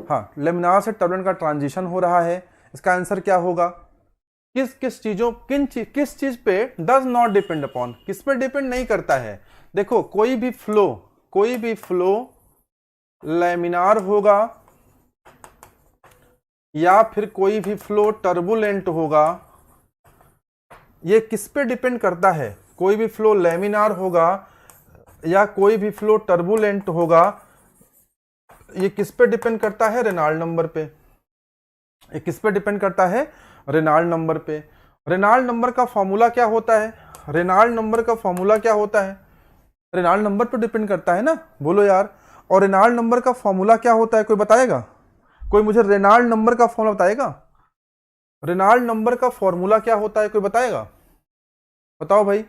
हाँ लेमिनार से टर्बुलेंट का ट्रांजिशन हो रहा है, इसका आंसर क्या होगा? किस किस चीजों किस चीज पे डज नॉट डिपेंड अपॉन, किस पे डिपेंड नहीं करता है? देखो कोई भी फ्लो लेमिनार होगा या फिर कोई भी फ्लो टर्बुलेंट होगा, ये किस पे डिपेंड करता है? कोई भी फ्लो लेमिनार होगा या कोई भी फ्लो टर्बुलेंट होगा, ये किस पे डिपेंड करता है? रेनॉल्ड नंबर पे। ये किस पे डिपेंड करता है? रेनॉल्ड नंबर पे। रेनॉल्ड नंबर का फॉर्मूला क्या होता है? रेनॉल्ड नंबर का फॉर्मूला क्या होता है? रेनॉल्ड नंबर पे डिपेंड करता है ना, बोलो यार। और रेनॉल्ड नंबर का फॉर्मूला क्या होता है, कोई बताएगा? कोई मुझे रेनॉल्ड नंबर का फॉर्मूला बताएगा? रेनॉल्ड नंबर का फॉर्मूला क्या होता है, कोई बताएगा? बताओ भाई,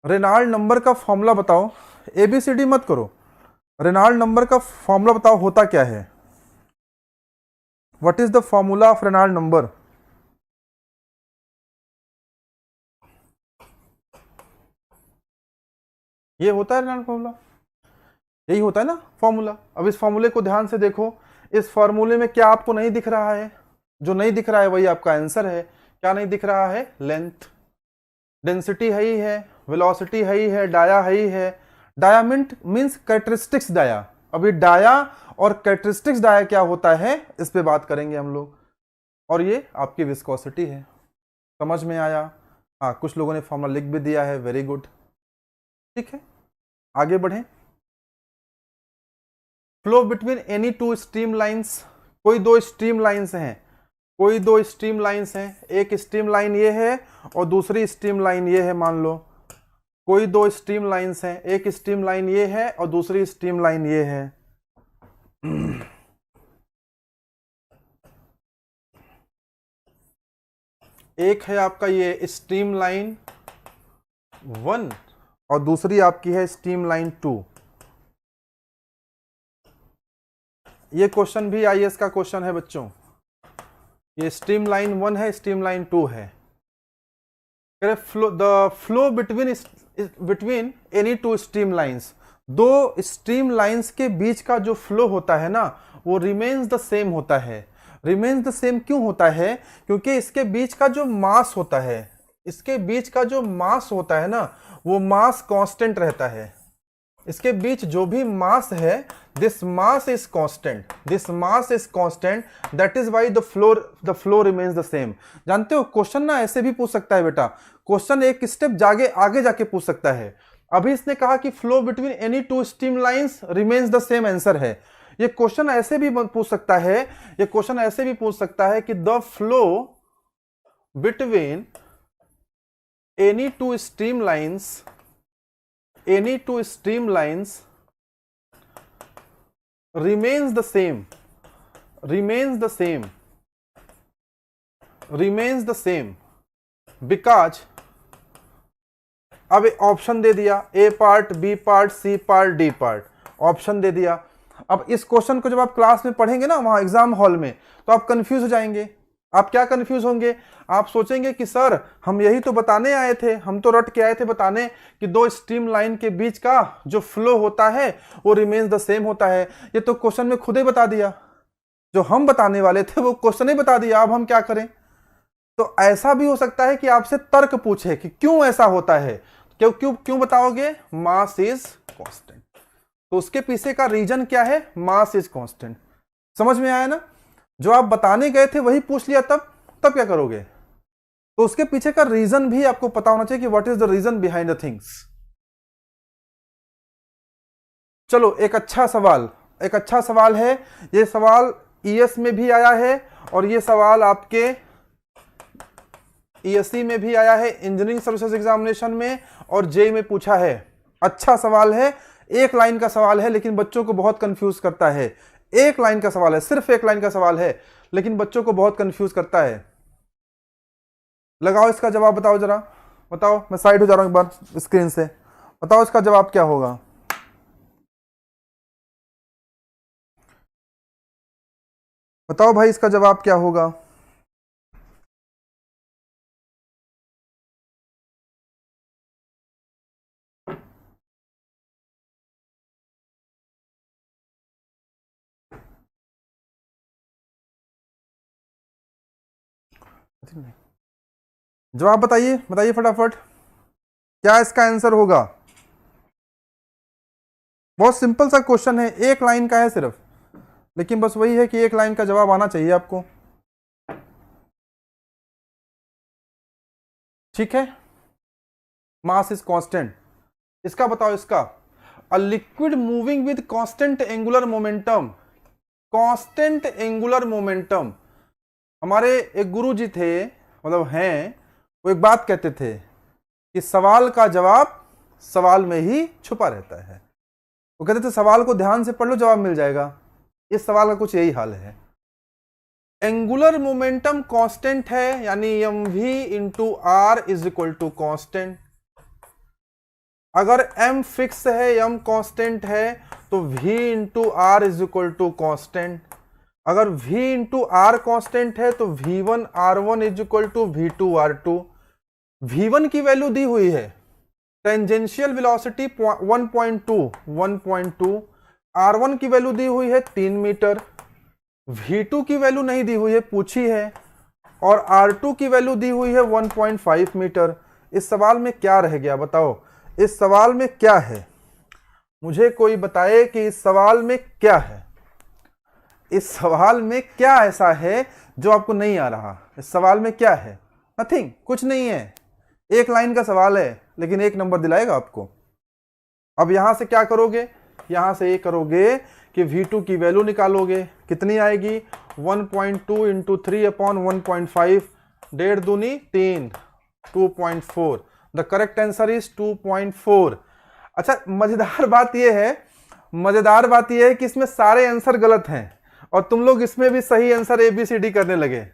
रेनॉल्ड नंबर का फॉर्मूला बताओ, एबीसीडी मत करो, रेनॉल्ड नंबर का फॉर्मूला बताओ होता क्या है? What is the formula of Reynold number? ये होता है रेनॉल्ड फॉर्मूला, यही होता है ना फॉर्मूला। अब इस फॉर्मूले को ध्यान से देखो, इस फॉर्मूले में क्या आपको नहीं दिख रहा है? जो नहीं दिख रहा है वही आपका आंसर है। क्या नहीं दिख रहा है? लेंथ। डेंसिटी है ही है, वेलोसिटी है ही है, डाया है ही है। Dia means characteristics dia. अभी डाया और कैरेक्टरिस्टिक्स डाया क्या होता है, इस पे बात करेंगे हम लोग। और ये आपकी विस्कोसिटी है। समझ में आया? हाँ, कुछ लोगों ने फॉर्मूला लिख भी दिया है, वेरी गुड। ठीक है, आगे बढ़ें। Flow between any two stream lines, कोई दो स्ट्रीम लाइंस हैं, कोई दो स्ट्रीम लाइंस हैं, एक स्ट्रीम लाइन ये है और दूसरी स्ट्रीम लाइन ये है, मान लो कोई दो स्ट्रीम लाइंस हैं, एक स्ट्रीम लाइन ये है और दूसरी स्ट्रीम लाइन ये है। एक है आपका ये स्ट्रीम लाइन 1 और दूसरी आपकी है स्ट्रीम लाइन 2। ये क्वेश्चन भी आईएएस का क्वेश्चन है बच्चों। ये स्ट्रीम लाइन 1 है, स्ट्रीम लाइन 2 है। The flow between any two stream lines, दो स्ट्रीम लाइंस के बीच का जो फ्लो होता है ना, वो रिमेन्स द सेम होता है। रिमेन्स द सेम क्यों होता है? क्योंकि इसके बीच का जो मास होता है, इसके बीच का जो मास होता है ना, वो मास कांस्टेंट रहता है। इसके बीच जो भी मास है, this mass is constant, this mass is constant, that is why the flow remains the same. जानते हो क्वेश्चन ना ऐसे भी पूछ सकता है बेटा, क्वेश्चन एक स्टेप जागे आगे जाके पूछ सकता है। अभी इसने कहा कि flow between any two stream lines remains the same, answer है। ये क्वेश्चन ऐसे भी पूछ सकता है, ये क्वेश्चन ऐसे भी पूछ सकता है कि the flow between any two stream lines, any two streamlines remains the same, remains the same, remains the same because अब ऑप्शन दे दिया, A part, B part, C part, D part, option दे दिया। अब इस क्वेश्चन को जब आप क्लास में पढ़ेंगे ना वहां एग्जाम हॉल में, तो आप कंफ्यूज हो जाएंगे। आप क्या कंफ्यूज होंगे? आप सोचेंगे कि सर हम यही तो बताने आए थे, हम तो रट के आए थे बताने कि दो स्ट्रीम लाइन के बीच का जो फ्लो होता है वो रिमेन्स द सेम होता है। ये तो क्वेश्चन में खुद ही बता दिया, जो हम बताने वाले थे वो क्वेश्चन ही बता दिया, अब हम क्या करें? तो ऐसा भी हो सकता है कि आपसे तर्क पूछे कि क्यों ऐसा होता है, क्यों क्यों क्यों बताओगे? Mass is constant. तो उसके पीछे का रीजन क्या है? Mass is constant. समझ में आया ना? जो आप बताने गए थे वही पूछ लिया, तब क्या करोगे? तो उसके पीछे का रीजन भी आपको पता होना चाहिए कि what is the reason behind the things. चलो एक अच्छा सवाल है। ये सवाल ईएस में भी आया है और ये सवाल आपके ईएससी में भी आया है, इंजीनियरिंग सर्विसेज एग्जामिनेशन में, और जेई में पूछा है। अच्छा सवाल है, एक लाइन का सवाल है लेकिन बच्चों को बहुत कंफ्यूज करता है। एक लाइन का सवाल है, सिर्फ एक लाइन का सवाल है, लेकिन बच्चों को बहुत कंफ्यूज करता है। लगाओ इसका जवाब, बताओ जरा, बताओ। मैं साइड हो जा रहा हूं एक बार स्क्रीन से। बताओ इसका जवाब क्या होगा? बताओ भाई इसका जवाब क्या होगा? जवाब बताइए, बताइए फटाफट, क्या इसका आंसर होगा? बहुत सिंपल सा क्वेश्चन है, एक लाइन का है सिर्फ, लेकिन बस वही है कि एक लाइन का जवाब आना चाहिए आपको। ठीक है, मास इज कांस्टेंट। इसका बताओ, इसका a liquid moving with constant angular momentum. Constant angular momentum. हमारे एक गुरु जी थे, मतलब हैं, वो एक बात कहते थे कि सवाल का जवाब सवाल में ही छुपा रहता है। वो कहते थे सवाल को ध्यान से पढ़ लो, जवाब मिल जाएगा। इस सवाल का कुछ यही हाल है। एंगुलर मोमेंटम कांस्टेंट है, यानी M V into R is equal to constant. अगर m फिक्स है, m कांस्टेंट है, तो v into R is equal to constant. अगर v इंटू आर कॉन्स्टेंट है तो v1 r1 is equal to v2 r2। v1 की value दी हुई है, टेंजेंशियल वेलोसिटी 1.2, r1 की वैल्यू दी हुई है 3 मीटर, v2 की वैल्यू नहीं दी हुई है, पूछी है, और r2 की वैल्यू दी हुई है 1.5 मीटर। इस सवाल में क्या रह गया बताओ? इस सवाल में क्या है? मुझे कोई बताए कि इस सवाल में क्या है? इस सवाल में क्या ऐसा है जो आपको नहीं आ रहा? इस सवाल में क्या है? नथिंग, कुछ नहीं है। एक लाइन का सवाल है लेकिन एक नंबर दिलाएगा आपको। अब यहां से क्या करोगे? यहां से ये करोगे कि V2 की वैल्यू निकालोगे, कितनी आएगी? 1.2 इंटू 3 अपॉन 1.5, 1.5 दूनी 3, 2.4। The correct answer is 2.4। अच्छा, मजेदार बात यह है कि इसमें सारे आंसर गलत हैं और तुम लोग इसमें भी सही आंसर ABCD करने लगे।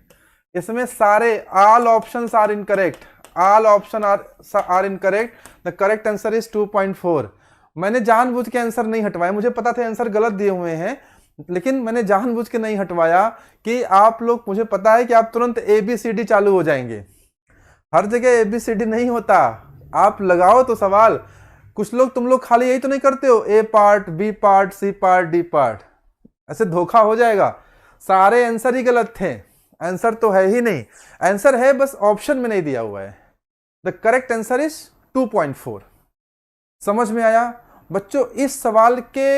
इसमें सारे all options are incorrect, all option are incorrect. The correct answer is 2.4। मैंने जानबूझ के आंसर नहीं हटवाया, मुझे पता था आंसर गलत दिए हुए हैं, लेकिन मैंने जानबूझ के नहीं हटवाया कि आप लोग, मुझे पता है कि आप तुरंत ABCD चालू हो जाएंगे। हर जगह ABCD नहीं होता, आप लगाओ तो सवाल। कुछ लोग, तुम लोग खाली यही तो नहीं करते हो, A part, B part, C part, D part, ऐसे धोखा हो जाएगा। सारे आंसर ही गलत थे, आंसर तो है ही नहीं, आंसर है बस ऑप्शन में नहीं दिया हुआ है। The correct answer is 2.4। समझ में आया बच्चों? इस सवाल के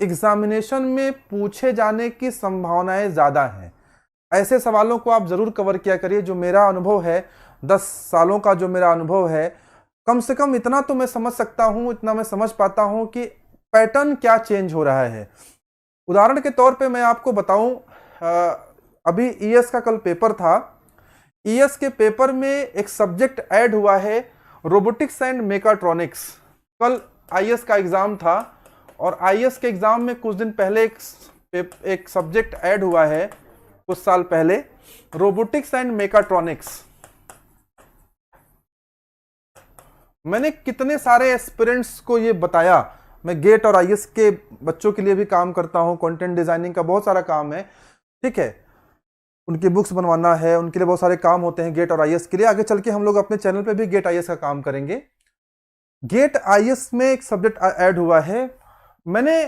एग्जामिनेशन में पूछे जाने की संभावनाएं ज्यादा हैं। ऐसे सवालों को आप जरूर कवर किया करिए। जो मेरा अनुभव है, 10 सालों का जो मेरा अनुभव है, कम से कम इतना तो मैं समझ सकता हूं, इतना मैं समझ पाता हूं कि पैटर्न क्या चेंज हो रहा है। उदाहरण के तौर पे मैं आपको बताऊं, अभी ईएस का कल पेपर था। ईएस के पेपर में एक सब्जेक्ट ऐड हुआ है, रोबोटिक्स एंड मेकाट्रॉनिक्स। कल आईएएस का एग्जाम था और आईएएस के एग्जाम में कुछ दिन पहले एक सब्जेक्ट ऐड हुआ है, कुछ साल पहले, रोबोटिक्स एंड मेकाट्रॉनिक्स। मैंने कितने सारे एस्पिरेंट्स को ये बताया। मैं गेट और आईएएस के बच्चों के लिए भी काम करता हूँ, कंटेंट डिजाइनिंग का बहुत सारा काम है, ठीक है, उनकी बुक्स बनवाना है, उनके लिए बहुत सारे काम होते हैं गेट और आईएएस के लिए। आगे चल के हम लोग अपने चैनल पे भी गेट आईएएस का काम करेंगे। गेट आईएएस में एक सब्जेक्ट ऐड हुआ है, मैंने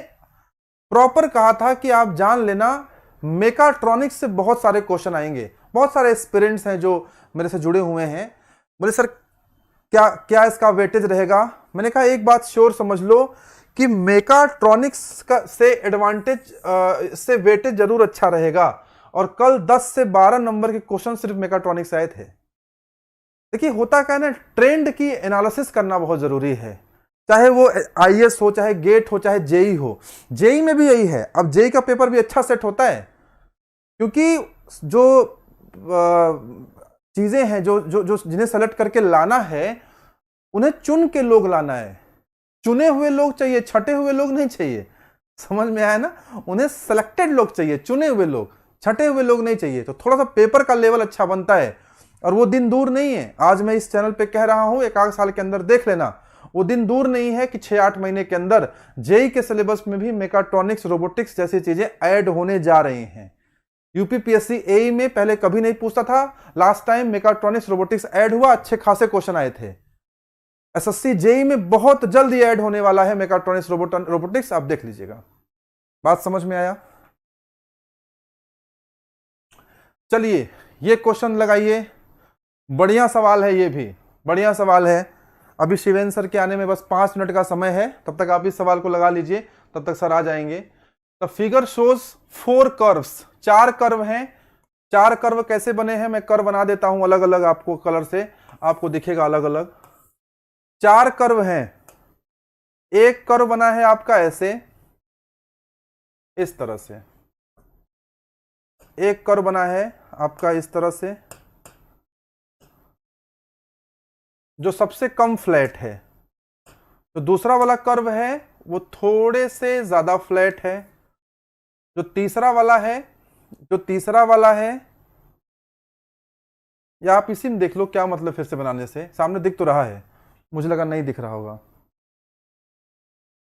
प्रॉपर कहा था कि आप जान लेना मेकाट्रॉनिक्स से बहुत सारे क्वेश्चन आएंगे। बहुत सारे एस्पिरेंट्स हैं जो मेरे से जुड़े हुए हैं, बोले सर क्या क्या इसका वेटेज रहेगा। मैंने कहा एक बात श्योर समझ लो कि मेकाट्रॉनिक्स का से एडवांटेज से वेटेज जरूर अच्छा रहेगा। और कल 10 से 12 नंबर के क्वेश्चन सिर्फ मेकाट्रॉनिक्स आए थे। देखिए होता क्या है ना, ट्रेंड की एनालिसिस करना बहुत जरूरी है, चाहे वो आईएएस हो, चाहे गेट हो, चाहे जेई हो। जेई में भी यही है। अब जेई का पेपर भी अच्छा सेट होता है क्योंकि जो चीजें हैं जो जो जो जिन्हें सेलेक्ट करके लाना है, उन्हें चुन के लोग लाना है। चुने हुए लोग चाहिए, छटे हुए लोग नहीं चाहिए। समझ में आया ना, उन्हें सिलेक्टेड लोग चाहिए, चुने हुए लोग, छटे हुए लोग नहीं चाहिए। तो थोड़ा सा पेपर का लेवल अच्छा बनता है और वो दिन दूर नहीं है। आज मैं इस चैनल पे कह रहा हूं, एक आध साल के अंदर देख लेना, वो दिन दूर नहीं है कि 6-8 महीने के अंदर जेई के सिलेबस में भी मेकाट्रॉनिक्स, रोबोटिक्स जैसी चीजें ऐड होने जा रही हैं। यूपीपीएससी एई में पहले कभी नहीं पूछता था, last time mechatronics robotics add हुआ, अच्छे खासे क्वेश्चन आए थे। एसएससी जेई में बहुत जल्द ही ऐड होने वाला है मेकाट्रॉनिक्स रोबोटिक्स, आप देख लीजिएगा। बात समझ में आया? चलिए ये क्वेश्चन लगाइए, बढ़िया सवाल है, ये भी बढ़िया सवाल है। अभी शिवेंद्र सर के आने में बस 5 मिनट का समय है, तब तक आप इस सवाल को लगा लीजिए, तब तक सर आ जाएंगे। The figure shows 4 curves, 4 curve हैं। 4 कर्व कैसे बने हैं, मैं कर्व बना देता हूं अलग अलग, आपको कलर से आपको दिखेगा अलग अलग। 4 कर्व हैं। एक कर्व बना है आपका ऐसे, इस तरह से। एक कर्व बना है आपका इस तरह से, जो सबसे कम फ्लैट है। जो दूसरा वाला कर्व है वो थोड़े से ज्यादा फ्लैट है। जो तीसरा वाला है, या आप इसी में देख लो क्या मतलब, फिर से बनाने से सामने दिख तो रहा है, मुझे लगा नहीं दिख रहा होगा।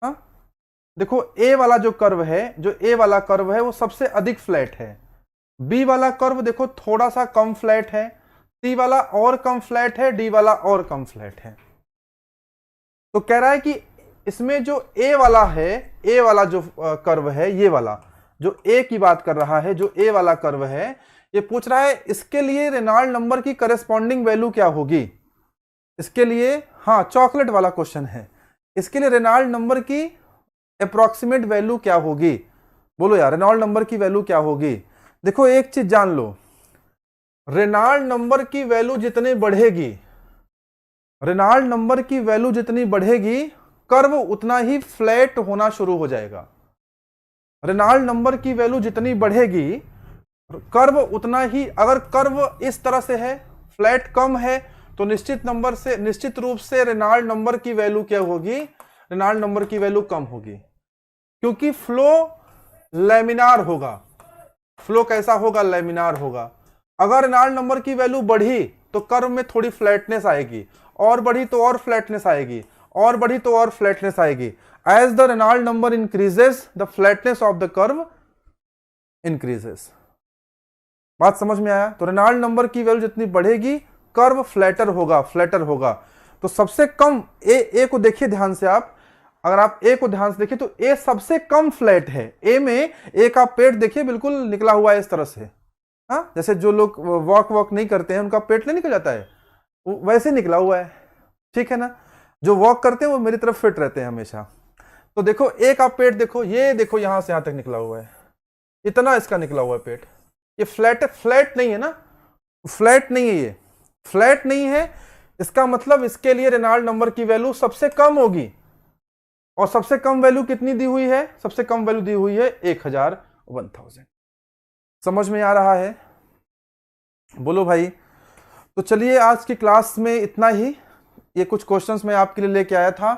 हाँ देखो, ए वाला जो कर्व है, वो सबसे अधिक फ्लैट है। बी वाला कर्व देखो थोड़ा सा कम फ्लैट है, सी वाला और कम फ्लैट है, डी वाला और कम फ्लैट है। तो कह रहा है कि इसमें जो ए वाला है, ए वाला जो कर्व है, ये वाला जो ए की बात कर रहा है, जो ए वाला कर्व है, ये पूछ रहा है इसके लिए रेनॉल्ड नंबर की करेस्पॉन्डिंग वैल्यू क्या होगी। इसके लिए, हाँ चॉकलेट वाला क्वेश्चन है, इसके लिए रेनॉल्ड नंबर की अप्रोक्सीमेट वैल्यू क्या होगी। बोलो यार, रेनॉल्ड नंबर की वैल्यू क्या होगी। देखो एक चीज जान लो, रेनॉल्ड नंबर की वैल्यू जितनी बढ़ेगी, रेनॉल्ड नंबर की वैल्यू जितनी बढ़ेगी, कर्व उतना ही फ्लैट होना शुरू हो जाएगा। रेनॉल्ड नंबर की वैल्यू जितनी बढ़ेगी, कर्व उतना ही, अगर कर्व इस तरह से है, फ्लैट कम है, तो निश्चित रूप से रेनॉल्ड नंबर की वैल्यू क्या होगी, रेनॉल्ड नंबर की वैल्यू कम होगी, क्योंकि फ्लो लैमिनार होगा। फ्लो कैसा होगा, लैमिनार होगा। अगर रेनॉल्ड नंबर की वैल्यू बढ़ी तो कर्व में थोड़ी फ्लैटनेस आएगी, और बढ़ी तो और फ्लैटनेस आएगी, और बढ़ी तो और फ्लैटनेस आएगी। As the Reynold number increases, the flatness of the curve increases. बात समझ में आया? तो रेनॉल्ड नंबर की वैल्यू जितनी बढ़ेगी, कर्व फ्लैटर होगा। तो सबसे कम ए को देखिए ध्यान से आप, अगर आप ए को ध्यान से देखिए तो ए सबसे कम फ्लैट है। ए में ए का पेट देखिए बिल्कुल निकला हुआ है इस तरह से। हाँ, जैसे जो लोग वॉक नहीं करते हैं उनका पेट नहीं निकल जाता है, वैसे निकला हुआ है, ठीक है ना। जो वॉक करते हैं वो मेरी तरफ फिट रहते हैं हमेशा। तो देखो ए का पेट देखो, ये देखो यहां से यहां तक निकला हुआ है, इतना इसका निकला हुआ है पेट। ये फ्लैट नहीं है ना, फ्लैट नहीं है, ये फ्लैट नहीं है। इसका मतलब इसके लिए रेनॉल्ड नंबर की वैल्यू सबसे कम होगी। और सबसे कम वैल्यू कितनी दी हुई है, सबसे कम वैल्यू दी हुई है 1000। समझ में आ रहा है? बोलो भाई। तो चलिए आज की क्लास में इतना ही। ये कुछ क्वेश्चंस मैं आपके लिए लेके आया था।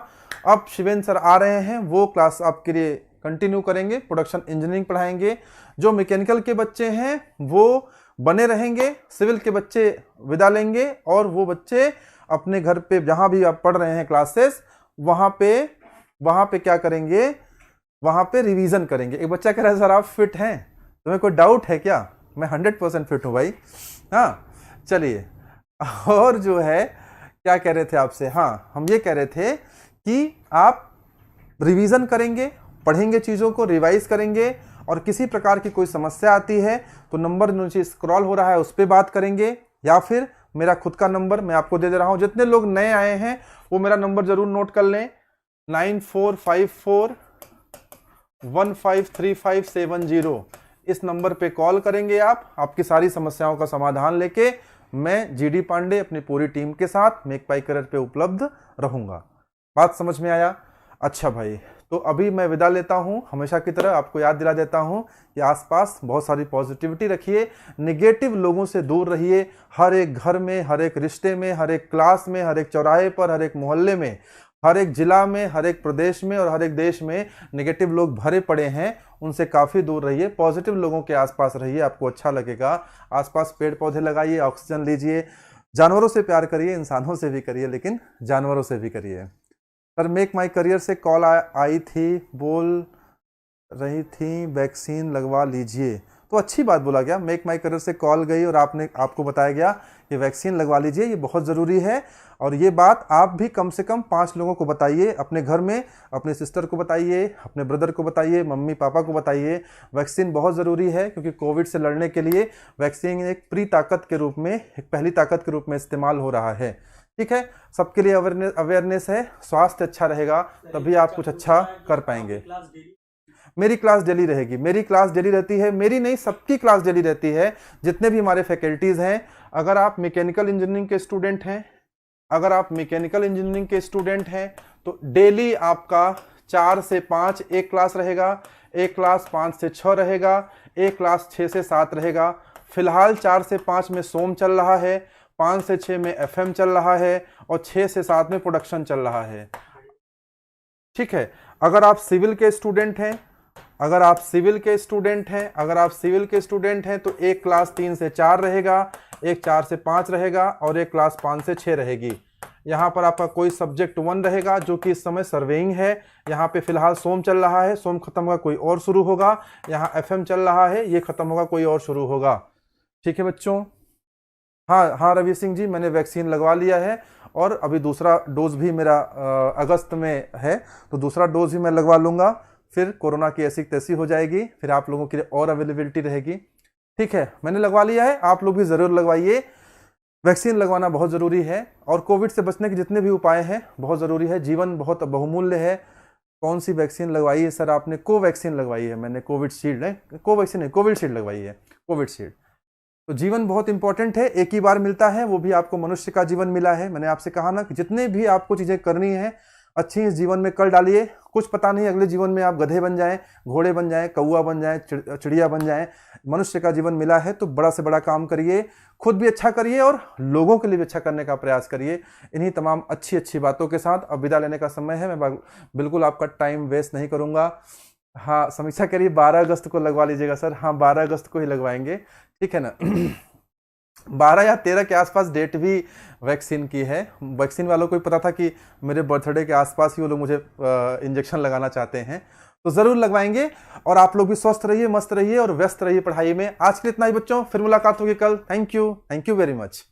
अब शिवेंद्र सर आ रहे हैं, वो क्लास आपके लिए कंटिन्यू करेंगे, प्रोडक्शन इंजीनियरिंग पढ़ाएंगे। जो मैकेनिकल के बच्चे हैं वो बने रहेंगे, सिविल के बच्चे विदा लेंगे, और वो बच्चे अपने घर पे जहां भी आप पढ़ रहे हैं क्लासेस, वहां पे क्या करेंगे, वहां पे रिवीजन करेंगे। एक बच्चा कह रहा है सर आप फिट हैं, तुम्हें कोई डाउट है क्या? मैं 100% फिट हूं भाई। हाँ चलिए, और जो है क्या कह रहे थे आपसे, हाँ हम ये कह रहे थे कि आप रिवीजन करेंगे, पढ़ेंगे, चीज़ों को रिवाइज करेंगे, और किसी प्रकार की कोई समस्या आती है तो नंबर नीचे स्क्रॉल हो रहा है उस पर बात करेंगे, या फिर मेरा खुद का नंबर मैं आपको दे दे रहा हूं। जितने लोग नए आए हैं वो मेरा नंबर जरूर नोट कर लें, 9454153570। इस नंबर पे कॉल करेंगे आप, आपकी सारी समस्याओं का समाधान लेके मैं जीडी पांडे अपनी पूरी टीम के साथ मेक माई करियर पे उपलब्ध रहूंगा। बात समझ में आया? अच्छा भाई, तो अभी मैं विदा लेता हूं। हमेशा की तरह आपको याद दिला देता हूं कि आसपास बहुत सारी पॉजिटिविटी रखिए, नेगेटिव लोगों से दूर रहिए। हर एक घर में, हर एक रिश्ते में, हर एक क्लास में, हर एक चौराहे पर, हर एक मोहल्ले में, हर एक जिला में, हर एक प्रदेश में और हर एक देश में नेगेटिव लोग भरे पड़े हैं, उनसे काफ़ी दूर रहिए। पॉजिटिव लोगों के आसपास रहिए, आपको अच्छा लगेगा। आसपास पेड़ पौधे लगाइए, ऑक्सीजन लीजिए, जानवरों से प्यार करिए, इंसानों से भी करिए लेकिन जानवरों से भी करिए। सर मेक माई करियर से कॉल आई थी, बोल रही थी वैक्सीन लगवा लीजिए, तो अच्छी बात बोला गया। मेक माई करियर से कॉल गई और आपको बताया गया कि वैक्सीन लगवा लीजिए, ये बहुत ज़रूरी है। और ये बात आप भी कम से कम 5 लोगों को बताइए, अपने घर में अपने सिस्टर को बताइए, अपने ब्रदर को बताइए, मम्मी पापा को बताइए। वैक्सीन बहुत ज़रूरी है क्योंकि कोविड से लड़ने के लिए वैक्सीन एक प्री ताकत के रूप में, एक पहली ताकत के रूप में इस्तेमाल हो रहा है। ठीक है, सबके लिए अवेयरनेस है। स्वास्थ्य अच्छा रहेगा तभी आप कुछ अच्छा कर पाएंगे। मेरी क्लास डेली रहेगी, मेरी क्लास डेली रहती है, मेरी नहीं सबकी क्लास डेली रहती है, जितने भी हमारे फैकल्टीज़ हैं। अगर आप मैकेनिकल इंजीनियरिंग के स्टूडेंट हैं, अगर आप मैकेनिकल इंजीनियरिंग के स्टूडेंट हैं तो डेली आपका 4 से 5 एक क्लास रहेगा, एक क्लास 5 से 6 रहेगा, एक क्लास 6 से 7 रहेगा। फिलहाल 4 से 5 में सोम चल रहा है, 5 से 6 में एफएम चल रहा है और 6 से 7 में प्रोडक्शन चल रहा है। ठीक है, अगर आप सिविल के स्टूडेंट हैं, अगर आप सिविल के स्टूडेंट हैं तो एक क्लास 3 से 4 रहेगा, एक 4 से 5 रहेगा और एक क्लास 5 से 6 रहेगी। यहाँ पर आपका कोई सब्जेक्ट 1 रहेगा जो कि इस समय सर्वेइंग है। यहाँ पे फिलहाल सोम चल रहा है, सोम खत्म होगा कोई और शुरू होगा। यहाँ एफएम चल रहा है, ये खत्म होगा कोई और शुरू होगा। ठीक है बच्चों? हाँ रवि सिंह जी, मैंने वैक्सीन लगवा लिया है और अभी दूसरा डोज भी मेरा अगस्त में है, तो दूसरा डोज भी मैं लगवा लूँगा। फिर कोरोना की ऐसी तैसी हो जाएगी, फिर आप लोगों के लिए और अवेलेबिलिटी रहेगी। ठीक है, मैंने लगवा लिया है, आप लोग भी ज़रूर लगवाइए। वैक्सीन लगवाना बहुत ज़रूरी है और कोविड से बचने के जितने भी उपाय हैं बहुत ज़रूरी है। जीवन बहुत बहुमूल्य है। कौन सी वैक्सीन लगवाई है सर आपने? कोवैक्सीन लगवाई है मैंने, कोविशील्ड है, कोवैक्सीन नहीं, कोविशील्ड लगवाई है, कोविशील्ड। तो जीवन बहुत इंपॉर्टेंट है, एक ही बार मिलता है, वो भी आपको मनुष्य का जीवन मिला है। मैंने आपसे कहा ना कि जितने भी आपको चीज़ें करनी है अच्छी इस जीवन में कर डालिए। कुछ पता नहीं अगले जीवन में आप गधे बन जाएं, घोड़े बन जाएं, कौआ बन जाएं, चिड़िया बन जाएं। मनुष्य का जीवन मिला है तो बड़ा से बड़ा काम करिए, खुद भी अच्छा करिए और लोगों के लिए भी अच्छा करने का प्रयास करिए। इन्हीं तमाम अच्छी अच्छी बातों के साथ अब विदा लेने का समय है। मैं बिल्कुल आपका टाइम वेस्ट नहीं करूँगा। हाँ, समीक्षा करिए 12 अगस्त को लगवा लीजिएगा सर। हाँ, 12 अगस्त को ही लगवाएंगे, ठीक है ना। 12 या 13 के आसपास डेट भी वैक्सीन की है। वैक्सीन वालों को भी पता था कि मेरे बर्थडे के आसपास ही वो लोग मुझे इंजेक्शन लगाना चाहते हैं, तो ज़रूर लगवाएंगे। और आप लोग भी स्वस्थ रहिए, मस्त रहिए और व्यस्त रहिए पढ़ाई में। आज के लिए इतना ही बच्चों, फिर मुलाकात होगी कल। Thank you very much.